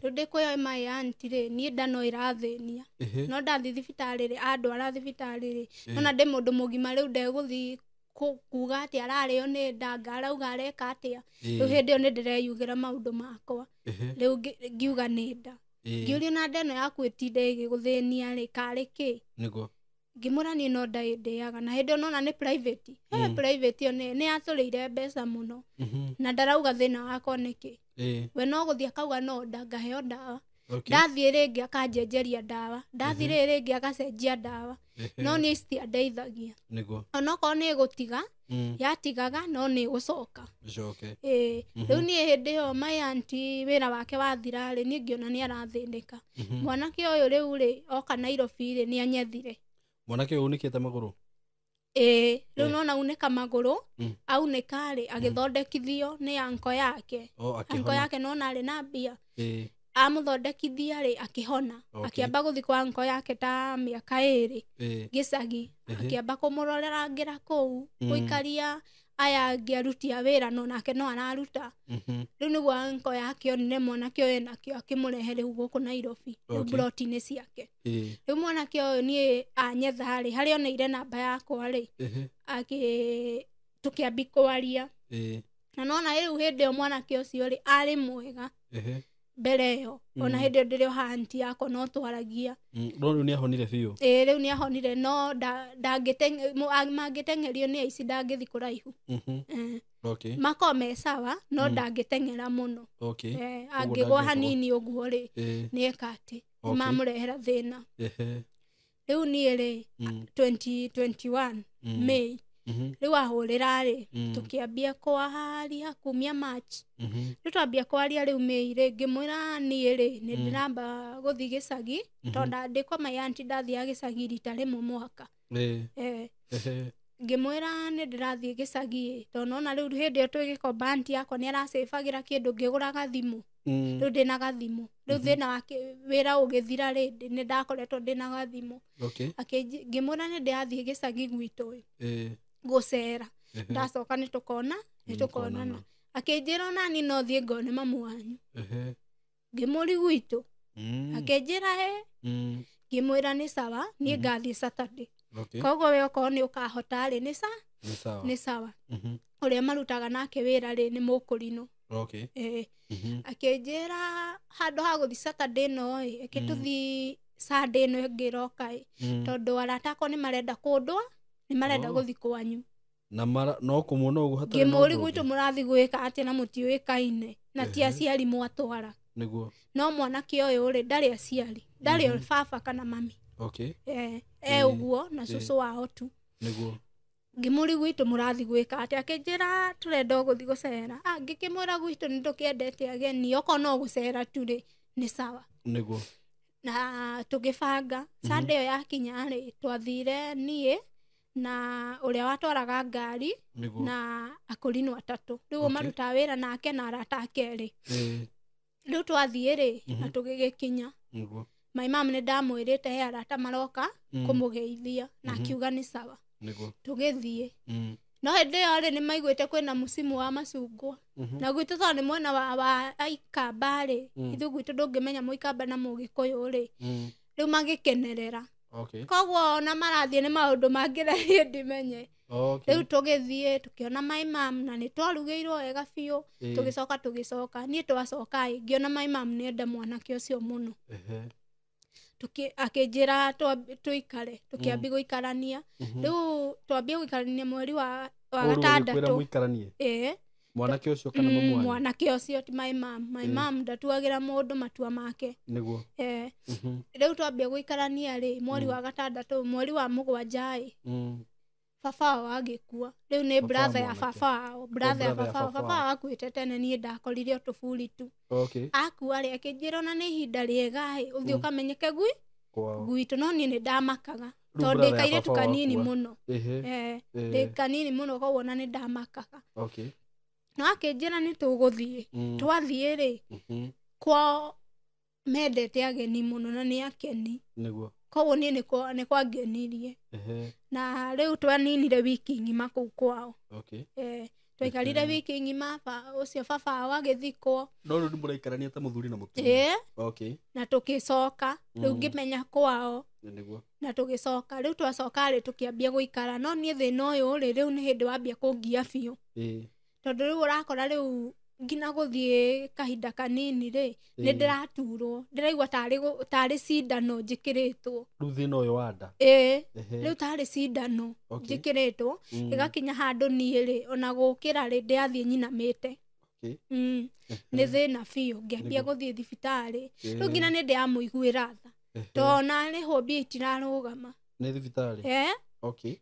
Speaker 1: rĩu ndĩkwĩyoe my aunty rĩ niĩ nda no ĩrathĩnia no ndathi thibitarĩ rĩ andwara thibitarĩ rĩ nona ndĩ mũndũ mũgima rĩu ndegũthi kuga atĩ ararĩo nĩ nda ngarauga areka atĩa rĩu hĩndĩ ĩyo nĩ ndĩreyugĩra maũndũ makwa rĩu ngiuga nĩ nda ngĩũria na nda ĩno yaku ĩtinde ĩgĩgũthĩnia rĩ karĩ kĩ ngĩmũra niĩ no nda ĩndĩaga na hĩndĩ ĩyo nona nĩ private private ĩyo nĩ yatũrĩire mbeca mũno na ndarauga thĩna wakwa nĩkĩ we no gũthiĩ akauga no nda ngaheo ndawa ndathiĩ rĩngĩ akanjenjeria ndawa ndathiĩ rĩngĩ agacenjia ndawa no niĩ citiandeithagia onokorwo nĩ gũtiga yatigaga no nĩ gũcoka rĩu niĩ hĩndĩ ĩyo my aunty wĩra wake wathira rĩ niĩ ngĩona nĩ arathĩnĩka mwanake ũyũ rĩu rĩ oka Nairobi rĩ nĩ anyethire
Speaker 2: mwanake ũyũ unĩkĩte magũrũ
Speaker 1: rĩu nona unĩka magũrũ aunĩka rĩ agĩthondekithio nĩ anko yake anko yake nona arĩ na mbia amũthondekithia rĩ akĩhona akĩamba gũthiĩ kwa anko yake ta mĩaka 2 gĩcagi akĩamba kũmũrorerangĩra kũu gũikaria aya angĩ aruti a wĩra no nake no araruta rĩu nĩguo anko yake onire mwanake ũyũ nakĩo akĩmũrehe rĩu gũkũ Nairobi mburoti-inĩ ciake rĩu mwanake ũyũ niĩ anyetha rĩ harĩa oneire namba yakwa rĩ tũkĩambi kwaria na nona rĩu hĩndĩ ĩyo mwanake ũcio rĩ arĩ mwega mbere ĩyo ona hĩndĩ ĩyo ndĩrĩ o aunty yakwa no twaragia
Speaker 2: no rĩu nĩ ahonire biũ
Speaker 1: rĩu nĩ ahonire no mangĩteng'erio nĩ aici ndangĩthi kũraihu makorwo me sawa no ndangĩteng'era mũno angĩgwa hanini ũguo rĩ nĩ eka atĩ mamũrehera thĩna rĩu niĩ rĩ 2021 May rĩu ahũrĩra rĩ tũkĩambia kwaria kumia March rĩu twambia kwaria rĩu May rĩ ngĩmwĩra niĩ rĩ nĩ ndĩramba gũthiĩ gĩcagi tondũ ndĩkwa my aunty ndathiaga gĩcagi rita rĩmwe mwaka ngĩmwĩra nĩ ndĩrathiĩ gĩcagi tondũ nona rĩu hĩndĩ ĩyo twĩgĩkomba aunty yakwa nĩ aracĩbagĩra kĩndũ ngĩgũra gathimũ rĩu ndĩna gathimũ rĩu thĩna wa wĩra ũgĩthira rĩ nĩ ndakoretwo ndĩna gathimũ ngĩmwĩra nĩ ndĩrathiĩ gĩcagi gwitũ gũcera ndacoka nĩ tũkonana akĩnjĩra onani no thiĩ ngone mamu wanyu ngĩmũri gwitũ akĩnjĩra ngĩmwĩra nĩ sawa niĩ ngathiĩ Saturday koguo we okorwo nĩ ũkahota rĩ nĩ sawa ũrĩa marutaga nake wĩra rĩ nĩ Mũkũrinũ akĩnjĩra handũ ha gũthiĩ Saturday no eke tũthiĩ Sunday ĩno ĩngĩ ĩroka tondũ arata akwa nĩ marenda kũndwa nĩ marenda gũthiĩ kwanyu
Speaker 2: na no kũmuona ũguo hatarĩ
Speaker 1: ngĩmũri gwitũ mũrathiĩ gwĩka atĩ na mũtiũĩkaine na ti aciari mwatwara no mwanake ũyũ rĩ ndarĩ aciari ndarĩ baba kana mami ũguo na cũcũ wao tu ngĩmũri gwitũ mũrathiĩ gwĩka atĩ akĩnjĩra tũrenda gũthiĩ gũcera ngĩkĩmwĩra gwitũ nĩ tũkĩendete ageni okorwo no gũcera tu rĩ nĩ sawa na tũgĩbanga Sunday ĩyo yakinya rĩ twathire niĩ na uria watwaraga ngari na akorinwo 3 riu maruta wira nake na arata akeri riu twathie ri na tugigikinya my mom ne ndamwirite he arata maroka kumugeithia na akiuga ni sawa tugithie no hindi yo ri ni maiguite kwina musimu wa macungwa na gwitu to ni mwena wa Aikamba ri ithu gwitu ndungimenya Muikamba na Mugikuyu ri riu magikenerera koguo na marathie ni maundu mangirathie ndimenye riu tugithie tukiona my mom na ni twarugeirwo wega biu tugicoka nie twacoka ngiona my mom ni enda mwanake ucio muno akinjira tuikare tukiambi guikarania riu twambie guikarania mweri wa gatandatu
Speaker 2: mwanake ucio kana mamu wanyu
Speaker 1: mwanake ucio ti my mom ndatuagira mundu matua make
Speaker 2: niguo
Speaker 1: riu twambie guikarania ri mweri wa gatandatu mweri wa mugwanja baba wagikua riu ni brother ya baba akuite tene nie ndakorire tufuri tu akua ri akinjira na ni ihinda riega uthio kamenyeke gwitu no nie ni ndamakaga tondu kaire tukanini muno kanini muno koguo na ni ndamakaga no akinjira ni tuguthie twathie ri kwa mendete ageni muno na ni akeni
Speaker 2: niguo
Speaker 1: koguo nie ni kwangenirie na riu twaninire wiki ngima kuu kwao twaikarire wiki ngima ucio baba wagithikwo
Speaker 2: no riu ndimuraikarania ta muthuri na mutumia
Speaker 1: na tugicoka riu ngimenya kwao na tugicoka riu twacoka ri tukiambia guikara no nie thina uyu ri riu ni hindi wambia kungia biu tondu riu urakora riu ngina guthie kahinda kanini ri ni ndiraturwo ndiraigua tari cindano njikiritwo
Speaker 2: riu thina uyu wanda
Speaker 1: riu tari cindano njikiritwo igakinya handu nie ri ona gukira ri ndiathie nyinamite ni thina biu ngiambia guthie thibitari riu ngina ni ndiamuiguira tha tona ni hombi itirarugama
Speaker 2: ni thibitari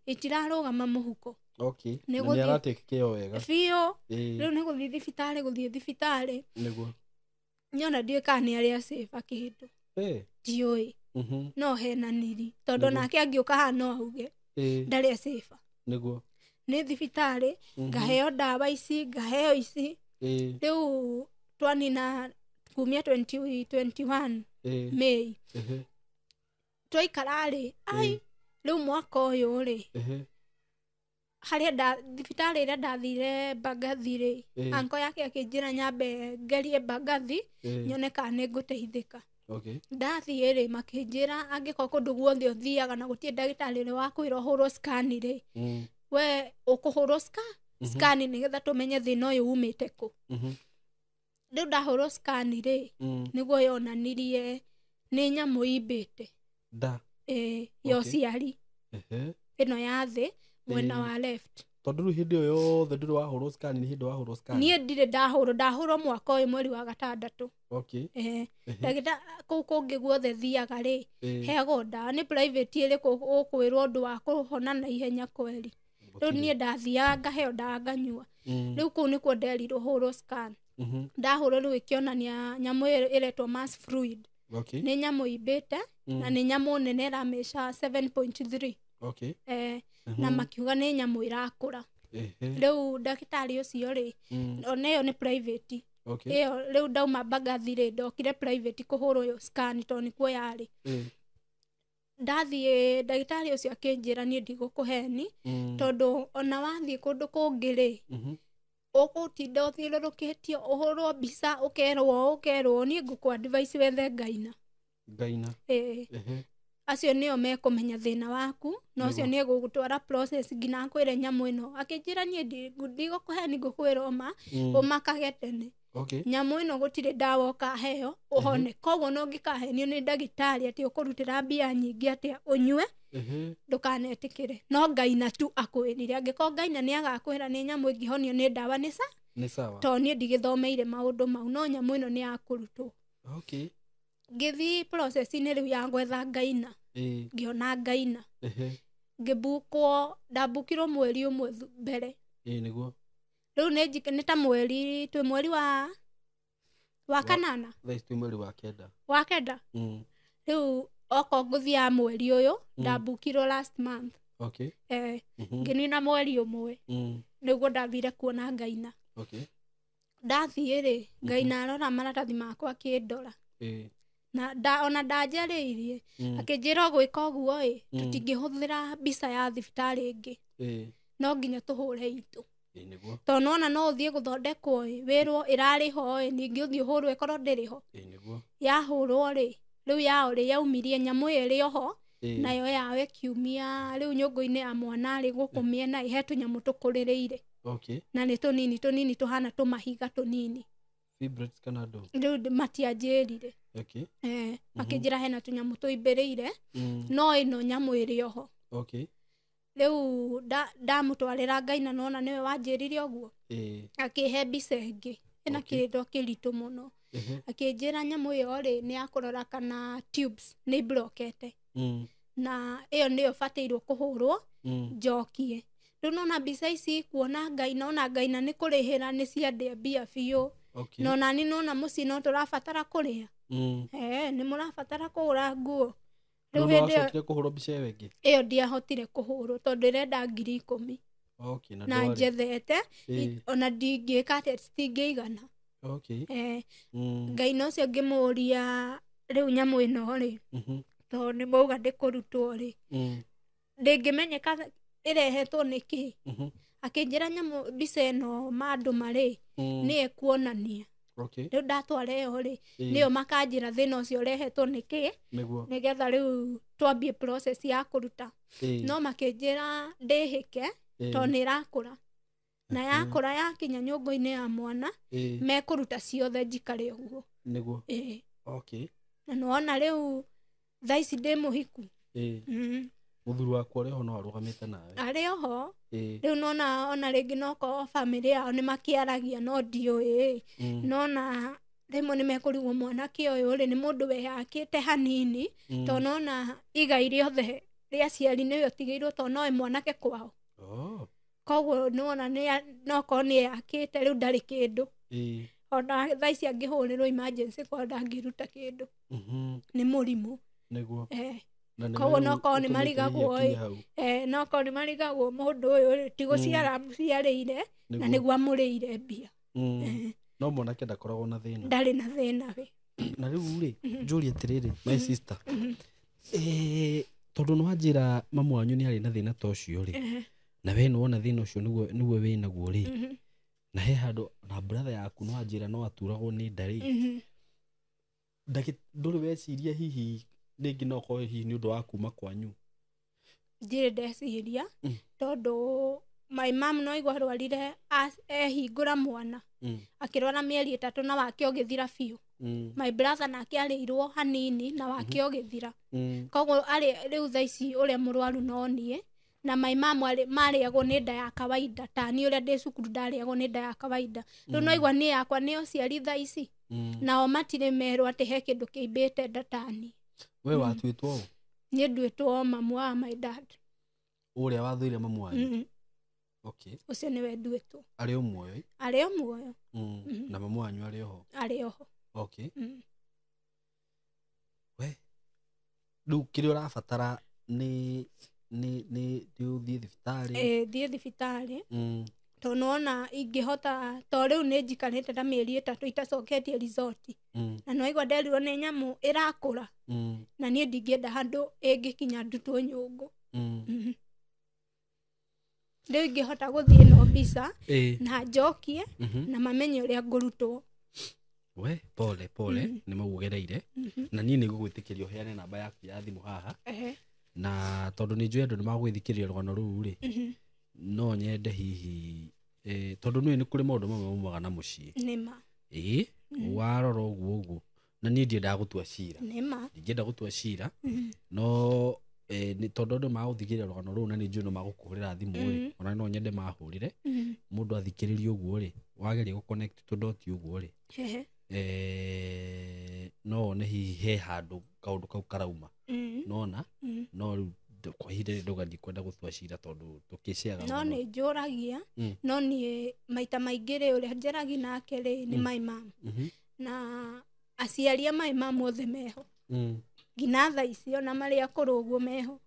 Speaker 1: itirarugama muhuko
Speaker 2: ni aratake kio wega
Speaker 1: biu riu ni guthie thibitari
Speaker 2: niguo
Speaker 1: nyona ndie kana aria safe akindu ndioi no hena niri tondu nake angiuka hano auge ndari safe
Speaker 2: niguo
Speaker 1: ni thibitari ngaheo dawa ici ngaheo ici riu twanina kumia 2021 Mei twaikara ai riu mwaka uyu ri haria thibitari ria ndathire Mbagathi ri anko yake akinjira nyambe ngerie Mbagathi nyone kana ni nguteithika ndathie ri makinjira angiko kundu guothe uthiaga na gutie ndagitari ri wakwira uhurwo scan ri we ukuhurwo scan nigetha tumenye thina uyu umite ku riu ndahurwo scan ri niguo yonanirie ni nyamu imbite yo ciari ino ya thi mwena wa left
Speaker 2: tondu riu hindi yo yothe ndiri wahurwo scan ni hindi wahurwo scan
Speaker 1: nie ndire ndahurwo mwaka uyu mweri wa gatandatu ndagita kuu kungi guothe thiaga ri heagwo ndawa ni private iri ukwirwo undu wa kuhona na ihenya kweri riu nie ndathiaga ngaheo ndawa nganyua riu kuu nikuo nderirwo hurwo scan ndahurwo riu ikionania nyamu iretwo mass fluid ni nyamu imbite na ni nyamu nene iramesha 7.3 na makiuga ni nyamu irakura riu ndagitari ucio ri oneyo ni private iyo riu ndauma Mbagathi ri ndokire private kuhurwo yo scan to nikuo yari ndathie ndagitari ucio akinjira ni ndigukuheni tondu ona wathie kundu kungi ri ukutinda uthiururukitio uhurwo mbica ukerwo ni nguku advice wethe ngaina acio nio mekumenya thina waku no acio ni gugutwara process ngina akwire nyamu ino akinjira ni ndigukũheni ngũkwĩra ũmakage tene nyamu ino gutire ndawa ukaheo uhone koguo no ngikahenio ni ndagitari ati ukurutira mbia nyingi ati unywe ndukanetikire no ngaina tu akwirire angiko ngaina ni agakwira ni nyamu ingihonio ni ndawa ni sawa to ni ndigithomeire maundu mau no nyamu ino ni akurutwo ngithi process ni riu ya gwetha ngaina ngiona ngaina ngibukwo ndabukirwo mweri umwe mbere
Speaker 2: niguo
Speaker 1: riu ni ta mweri twi mweri wa kanana
Speaker 2: twi mweri
Speaker 1: wa kenda riu oko nguthia mweri uyu ndabukirwo last month
Speaker 2: Okay.
Speaker 1: Ngĩnina mweri ũmwe nĩguo ndathire kuona Ngaina.
Speaker 2: Okay.
Speaker 1: Ndathiĩ rĩ, Ngaina arora maratathi makwa akĩndora. Na ona ndanjarĩirie akĩnjĩra gwĩka ũguo ĩ tũtingĩhũthĩra mbica ya thibitarĩ ĩngĩ, no nginya tũhũre itũ. Tondũ nona no ũthiĩ gũthondekwo ĩ wĩrwo ĩrarĩho ĩ ningĩ ũthiĩ ũhũrwo ĩkorwo ndĩrĩho. Yahũrwo rĩ rĩu yao rĩ yaumirie nyamũ ĩrĩ oho nayo yao ĩkiumia rĩu nyũngũ-inĩ ya mwana rĩ gũkũ mĩena he tũnyamũ tũkũrĩrĩire. Na nĩ tũnini tũhana tũmahiga tũnini. Rĩu matianjĩrire. Makĩnjĩra hena tũnyamũ tũimbĩrĩire no ĩno nyamũ ĩrĩ oho. Rĩu ndamũtwarĩra Ngaina nona nĩwe wanjĩrire ũguo. Akĩhe mbica ĩngĩ ĩna kĩrĩndũ kĩritũ mũno. Akĩnjĩra nyamũ ĩyo rĩ nĩ ya kũrora kana tubes nĩ ibrokete. Na ĩyo nĩyo batairwo kũhũrwo njokie. Rĩu nona mbica ici kuona Ngaina ona Ngaina nĩ kũrĩhĩra nĩ ciendia mbia biũ. Nona ni nona mũciĩ no tũrabatara kũrĩa. Nĩ mũrabatara kũgũra nguo.
Speaker 2: Rĩu hĩndĩ ĩyo kũhũrwo mbica ĩyo ĩngĩ.
Speaker 1: Ĩyo ndiahotire kũhũrwo tondũ ĩrenda 10,000. Na njethete ona ndingĩka atĩ citingĩigana. Ngaina ũcio ngĩmũria rĩu nyamũ ĩno rĩ tondũ nĩ mauga ndĩkũrutwo rĩ ndĩngĩmenyeka ĩrehetwo nĩkĩ. Akĩnjĩra nyamũ mbica ĩno mandũ marĩ nĩ ekuonania. Rĩu ndatwara ĩyo rĩ nĩyo makanjĩra thĩna ũcio ũrehetwo nĩkĩ nĩgetha rĩu twambie process ya kũruta. No makĩnjĩra ndĩhĩke tondũ nĩ ĩrakũra na yakũra yakinya nyũngũ-inĩ ya mwana mekũruta ciothe njikare ũguo. Na nĩwona rĩu thaa ici ndĩ mũhiku.
Speaker 2: Mũthuri wakwa arĩ ho no arũgamĩte nawe.
Speaker 1: Arĩ oho rĩu nona ona rĩngĩ nokorwo bamĩrĩ yao nĩ makĩaragia no ndiũĩ. Nona rĩmwe nĩ mekũrigwo mwanake ũyũ rĩ nĩ mũndũ wehakĩte hanini tondũ nona igai rĩothe rĩa aciari nĩwe ũtigĩirwo tondũ nowe mwanake kwao. Koguo nĩwona nokorwo nĩ ehakĩte rĩu ndarĩ kĩndũ. Ona thaa ici angĩhũrĩrwo emergency kwao ndangĩruta kĩndũ. Nĩ mũrimũ. Koguo nokorwo nĩ marigagwo nokorwo nĩ marigagwo mũndũ ũyũ ti gũciara mũciarĩire na nĩguo amũrĩire mbia.
Speaker 2: No mwanake ndakoragwo na thĩna.
Speaker 1: Ndarĩ na thĩna we.
Speaker 2: Na rĩu rĩ njũrie atĩrĩrĩ my sister tondũ nĩ wanjĩra mamu wanyu nĩ arĩ na thĩna ta ũcio rĩ na we nĩwona thĩna ũcio nĩguo wĩ naguo rĩ na he handũ na brother yaku no wanjĩra no aturagwo nĩ nda rĩ ndũrĩ weciria hihi rĩngĩ no korwo hihi nĩ ũndũ wa kuma kwanyu?
Speaker 1: Ndirĩ ndeciria tondũ my mom no igua arwarire ehingũra mwana akĩrwara mĩeri 3 na wake ũgĩthira biũ. My brother nake arĩirwo hanini na wake ũgĩthira. Koguo rĩu thaa ici ũrĩa mũrwaru no niĩ na my mom marĩagwo nĩ nda ya kawaida ta niĩ ũrĩa ndĩ cukuru ndarĩagwo nĩ nda ya kawaida. Rĩu no igua niĩ yakwa nĩ ũciari thaa ici nao matirĩ merwo atĩ he kĩndũ kĩimbĩte nda ta niĩ.
Speaker 2: We watuĩtwo ũ?
Speaker 1: Niĩ nduĩtwo mamu wa my dad.
Speaker 2: Ũrĩa wathũire mamu wanyu?
Speaker 1: Ũcio nĩwe nduĩtwo.
Speaker 2: Arĩ o muoyo?
Speaker 1: Arĩ o muoyo.
Speaker 2: Na mamu wanyu arĩ oho?
Speaker 1: Arĩ oho.
Speaker 2: We rĩu kĩrĩa ũrabatara nĩ ũthiĩ thibitarĩ?
Speaker 1: Thiĩ thibitarĩ tondũ nona ingĩhota tondũ rĩu nĩ njikarĩte ta mĩeri 3 itacoketie resort na no igua nderirwo nĩ nyamũ ĩrakũra na niĩ ndingĩenda handũ ĩngĩkinya ndutwo nyũngũ. Rĩu ingĩhota gũthiĩ no mbica na njokie na mamenye ũrĩa ngũrutwo.
Speaker 2: We pole nĩ maugereire na niĩ nĩ ngũgwĩtĩkĩria ũheane namba yaku ya thimũ haha na tondũ nĩ njũĩ andũ nĩ magwĩthikĩria rũgano rũu rĩ no nyende hihi tondũ nĩ kũrĩ maũndũ mamwe maumaga na mũciĩ.
Speaker 1: Nĩma.
Speaker 2: Warora ũguo na niĩ ndiendaga gũtua cira. Ndingĩenda gũtua cira no tondũ andũ magũthikĩrĩria rũgano rũu na nĩ njũĩ no magũkũhũrĩra thimũ rĩ ona no nyende mahũrĩre mũndũ athikĩrĩrie ũguo rĩ wageria gũ-connect tũndoti ũguo rĩ no one hihi he handũ kaũndũ kau karauma nona no rĩu kwa ihinda rĩrĩ ndauga ndikwenda gũtua cira tondũ tũkĩciaga
Speaker 1: no nĩ njũragia no niĩ maita maingĩ rĩ ũrĩa njaragia nake rĩ nĩ my mom na aciari a my mom othe meho ngina tha icio na marĩ akũrũ ũguo meho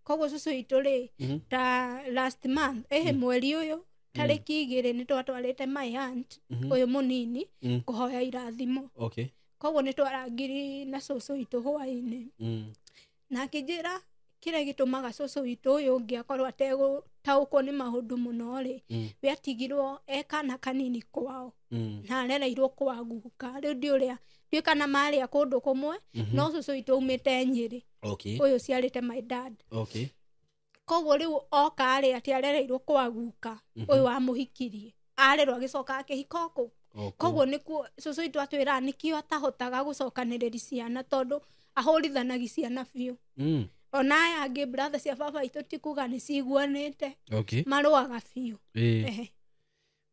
Speaker 1: koguo cucu witũ rĩ ta last month mweri ũyũ tarĩki 2 nĩ twatwarĩte my aunt ũyũ mũnini kũhoya irathimo koguo nĩ twarangiri na cucu witũ hwaĩ-inĩ na akĩnjĩra kĩrĩa gĩtũmaga cucu witũ ũyũ ũngĩ akorwo ategũtaũkwo nĩ maũndũ mũno rĩ we atigirwo ekana kanini kwao na arereirwo kwa guka rĩu ndiũĩ kana marĩa kũndũ kũmwe no cucu witũ umĩte Nyĩrĩ ũyũ ciarĩte my dad koguo rĩu oka rĩ atĩ arereirwo kwa guka ũyũ amũhikirie arerwo agĩcoka akĩhika ũkũ koguo nĩkuo cucu witũ atwĩra nĩkĩo atahotaga gũcokanĩrĩria ciana tondũ ahũrithanagia ciana biũ ona aya angĩ brother cia baba itũ tikuga nĩ ciguanĩte marũaga biũ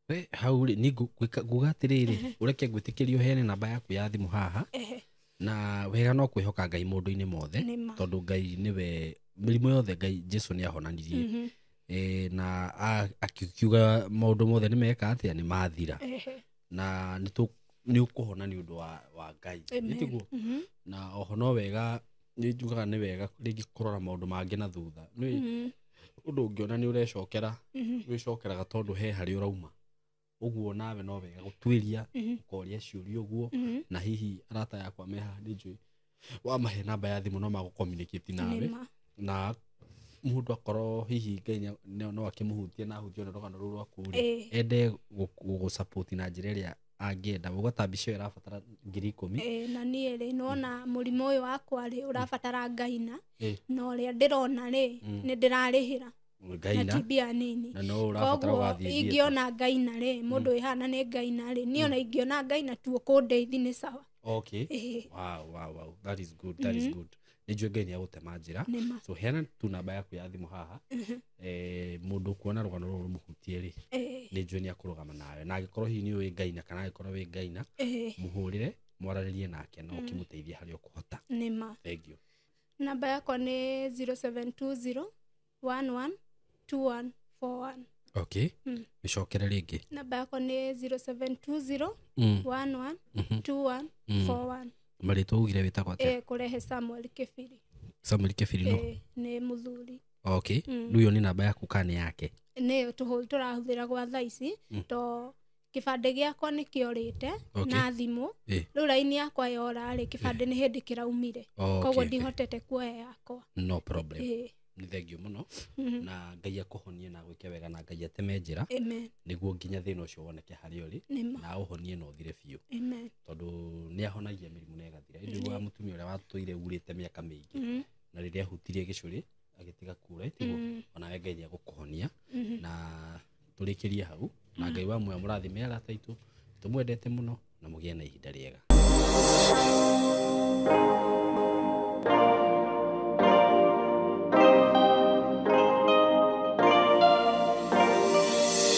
Speaker 2: we hau rĩ ni nguga atĩrĩrĩ ũreke ngwĩtĩkĩrie ũheane namba yaku ya thimũ haha na wega no kwĩhoka Ngai mũndũ-inĩ mothe tondũ Ngai nĩwe mĩrimũ yothe Ngai Jesũ nĩ ahonanirie na akiuga maũndũ mothe nĩ meka atĩa nĩ mathira na nĩ ũkũhona nĩ ũndũ wa Ngai nĩtiguo na oho no wega nĩ njugaga nĩ wega rĩngĩ kũrora maũndũ mangĩ na thutha nĩ ũndũ ũngĩona nĩ ũrecokera wĩcokeraga tondũ he harĩ ũrauma ũguo nawe no wega gũtuĩria ũkoria ciũria ũguo na hihi arata yakwa mehaha nĩ njũĩ wamahe namba ya thimũ no magũ-communicate nawe na mũndũ akorwo hihi Ngai no akĩmũhutie na ahutie na rũgano rũu rwaku ende gũgũ-support na njĩra ĩrĩa angĩenda ũgota mbica ĩrabatara 10,000
Speaker 1: na niĩ rĩ nona mũrimũ ũyũ wakwa rĩ ũrabatara ngaina na ũrĩa ndĩrona rĩ nĩ ndĩrarĩhĩra na tibia nini koguo ingĩona ngaina rĩ mũndũ ĩhana nĩ ngaina rĩ niĩ ona ingĩona ngaina tu ũkũndeithia nĩ sawa
Speaker 2: wow that is good nĩ njũĩ Ngai nĩ agũtema njĩra so heana tu namba yaku ya thimũ haha mũndũ kuona rũgano rũrũ rũmũhutie rĩ nĩ njũĩ nĩ akũrũgama nawe na angĩkorwo hihi nĩ ũĩ ngaina kana angĩkorwo wĩ ngaina mũhũrĩre mwararĩrie nake no ũkĩmũteithia harĩa ũkũhota thank you
Speaker 1: namba yakwa nĩ 0720 112141
Speaker 2: mĩcokere rĩngĩ
Speaker 1: namba yakwa nĩ 0720 112141
Speaker 2: marĩtwa ugire wĩtagwo atĩa
Speaker 1: kũrehe Samuel Kĩbiri
Speaker 2: no
Speaker 1: nĩ mũthuri
Speaker 2: rĩu yo nĩ namba yaku kana yake
Speaker 1: nĩ tũrahũthĩra gwa thaa ici to kĩbandĩ gĩakwa nĩ kĩorĩte na thimũ rĩu raini yakwa yora rĩ kĩbandĩ nĩ hĩndĩ kĩraumire koguo ndihotete kuoya yakwa
Speaker 2: no problem nĩ thengio mũno na Ngai akũhonie na gwĩke wega na Ngai ateme njĩra nĩguo nginya thĩna ũcio woneke harĩa ũrĩ na ũhonie na ũthire biũ tondũ nĩ ahonagia mĩrimũ na ĩgathira nĩguo mũtumia ũrĩa watũire urĩte mĩaka mĩingĩ na rĩrĩa ahutirie gĩcũrĩ agĩtiga kura ĩtiguo onawe Ngai nĩ agũkũhonia na tũrĩkĩrie hau na Ngai wa muoyo mũrathime arata aitũ tũmwendete mũno na mũgĩe na ihinda rĩega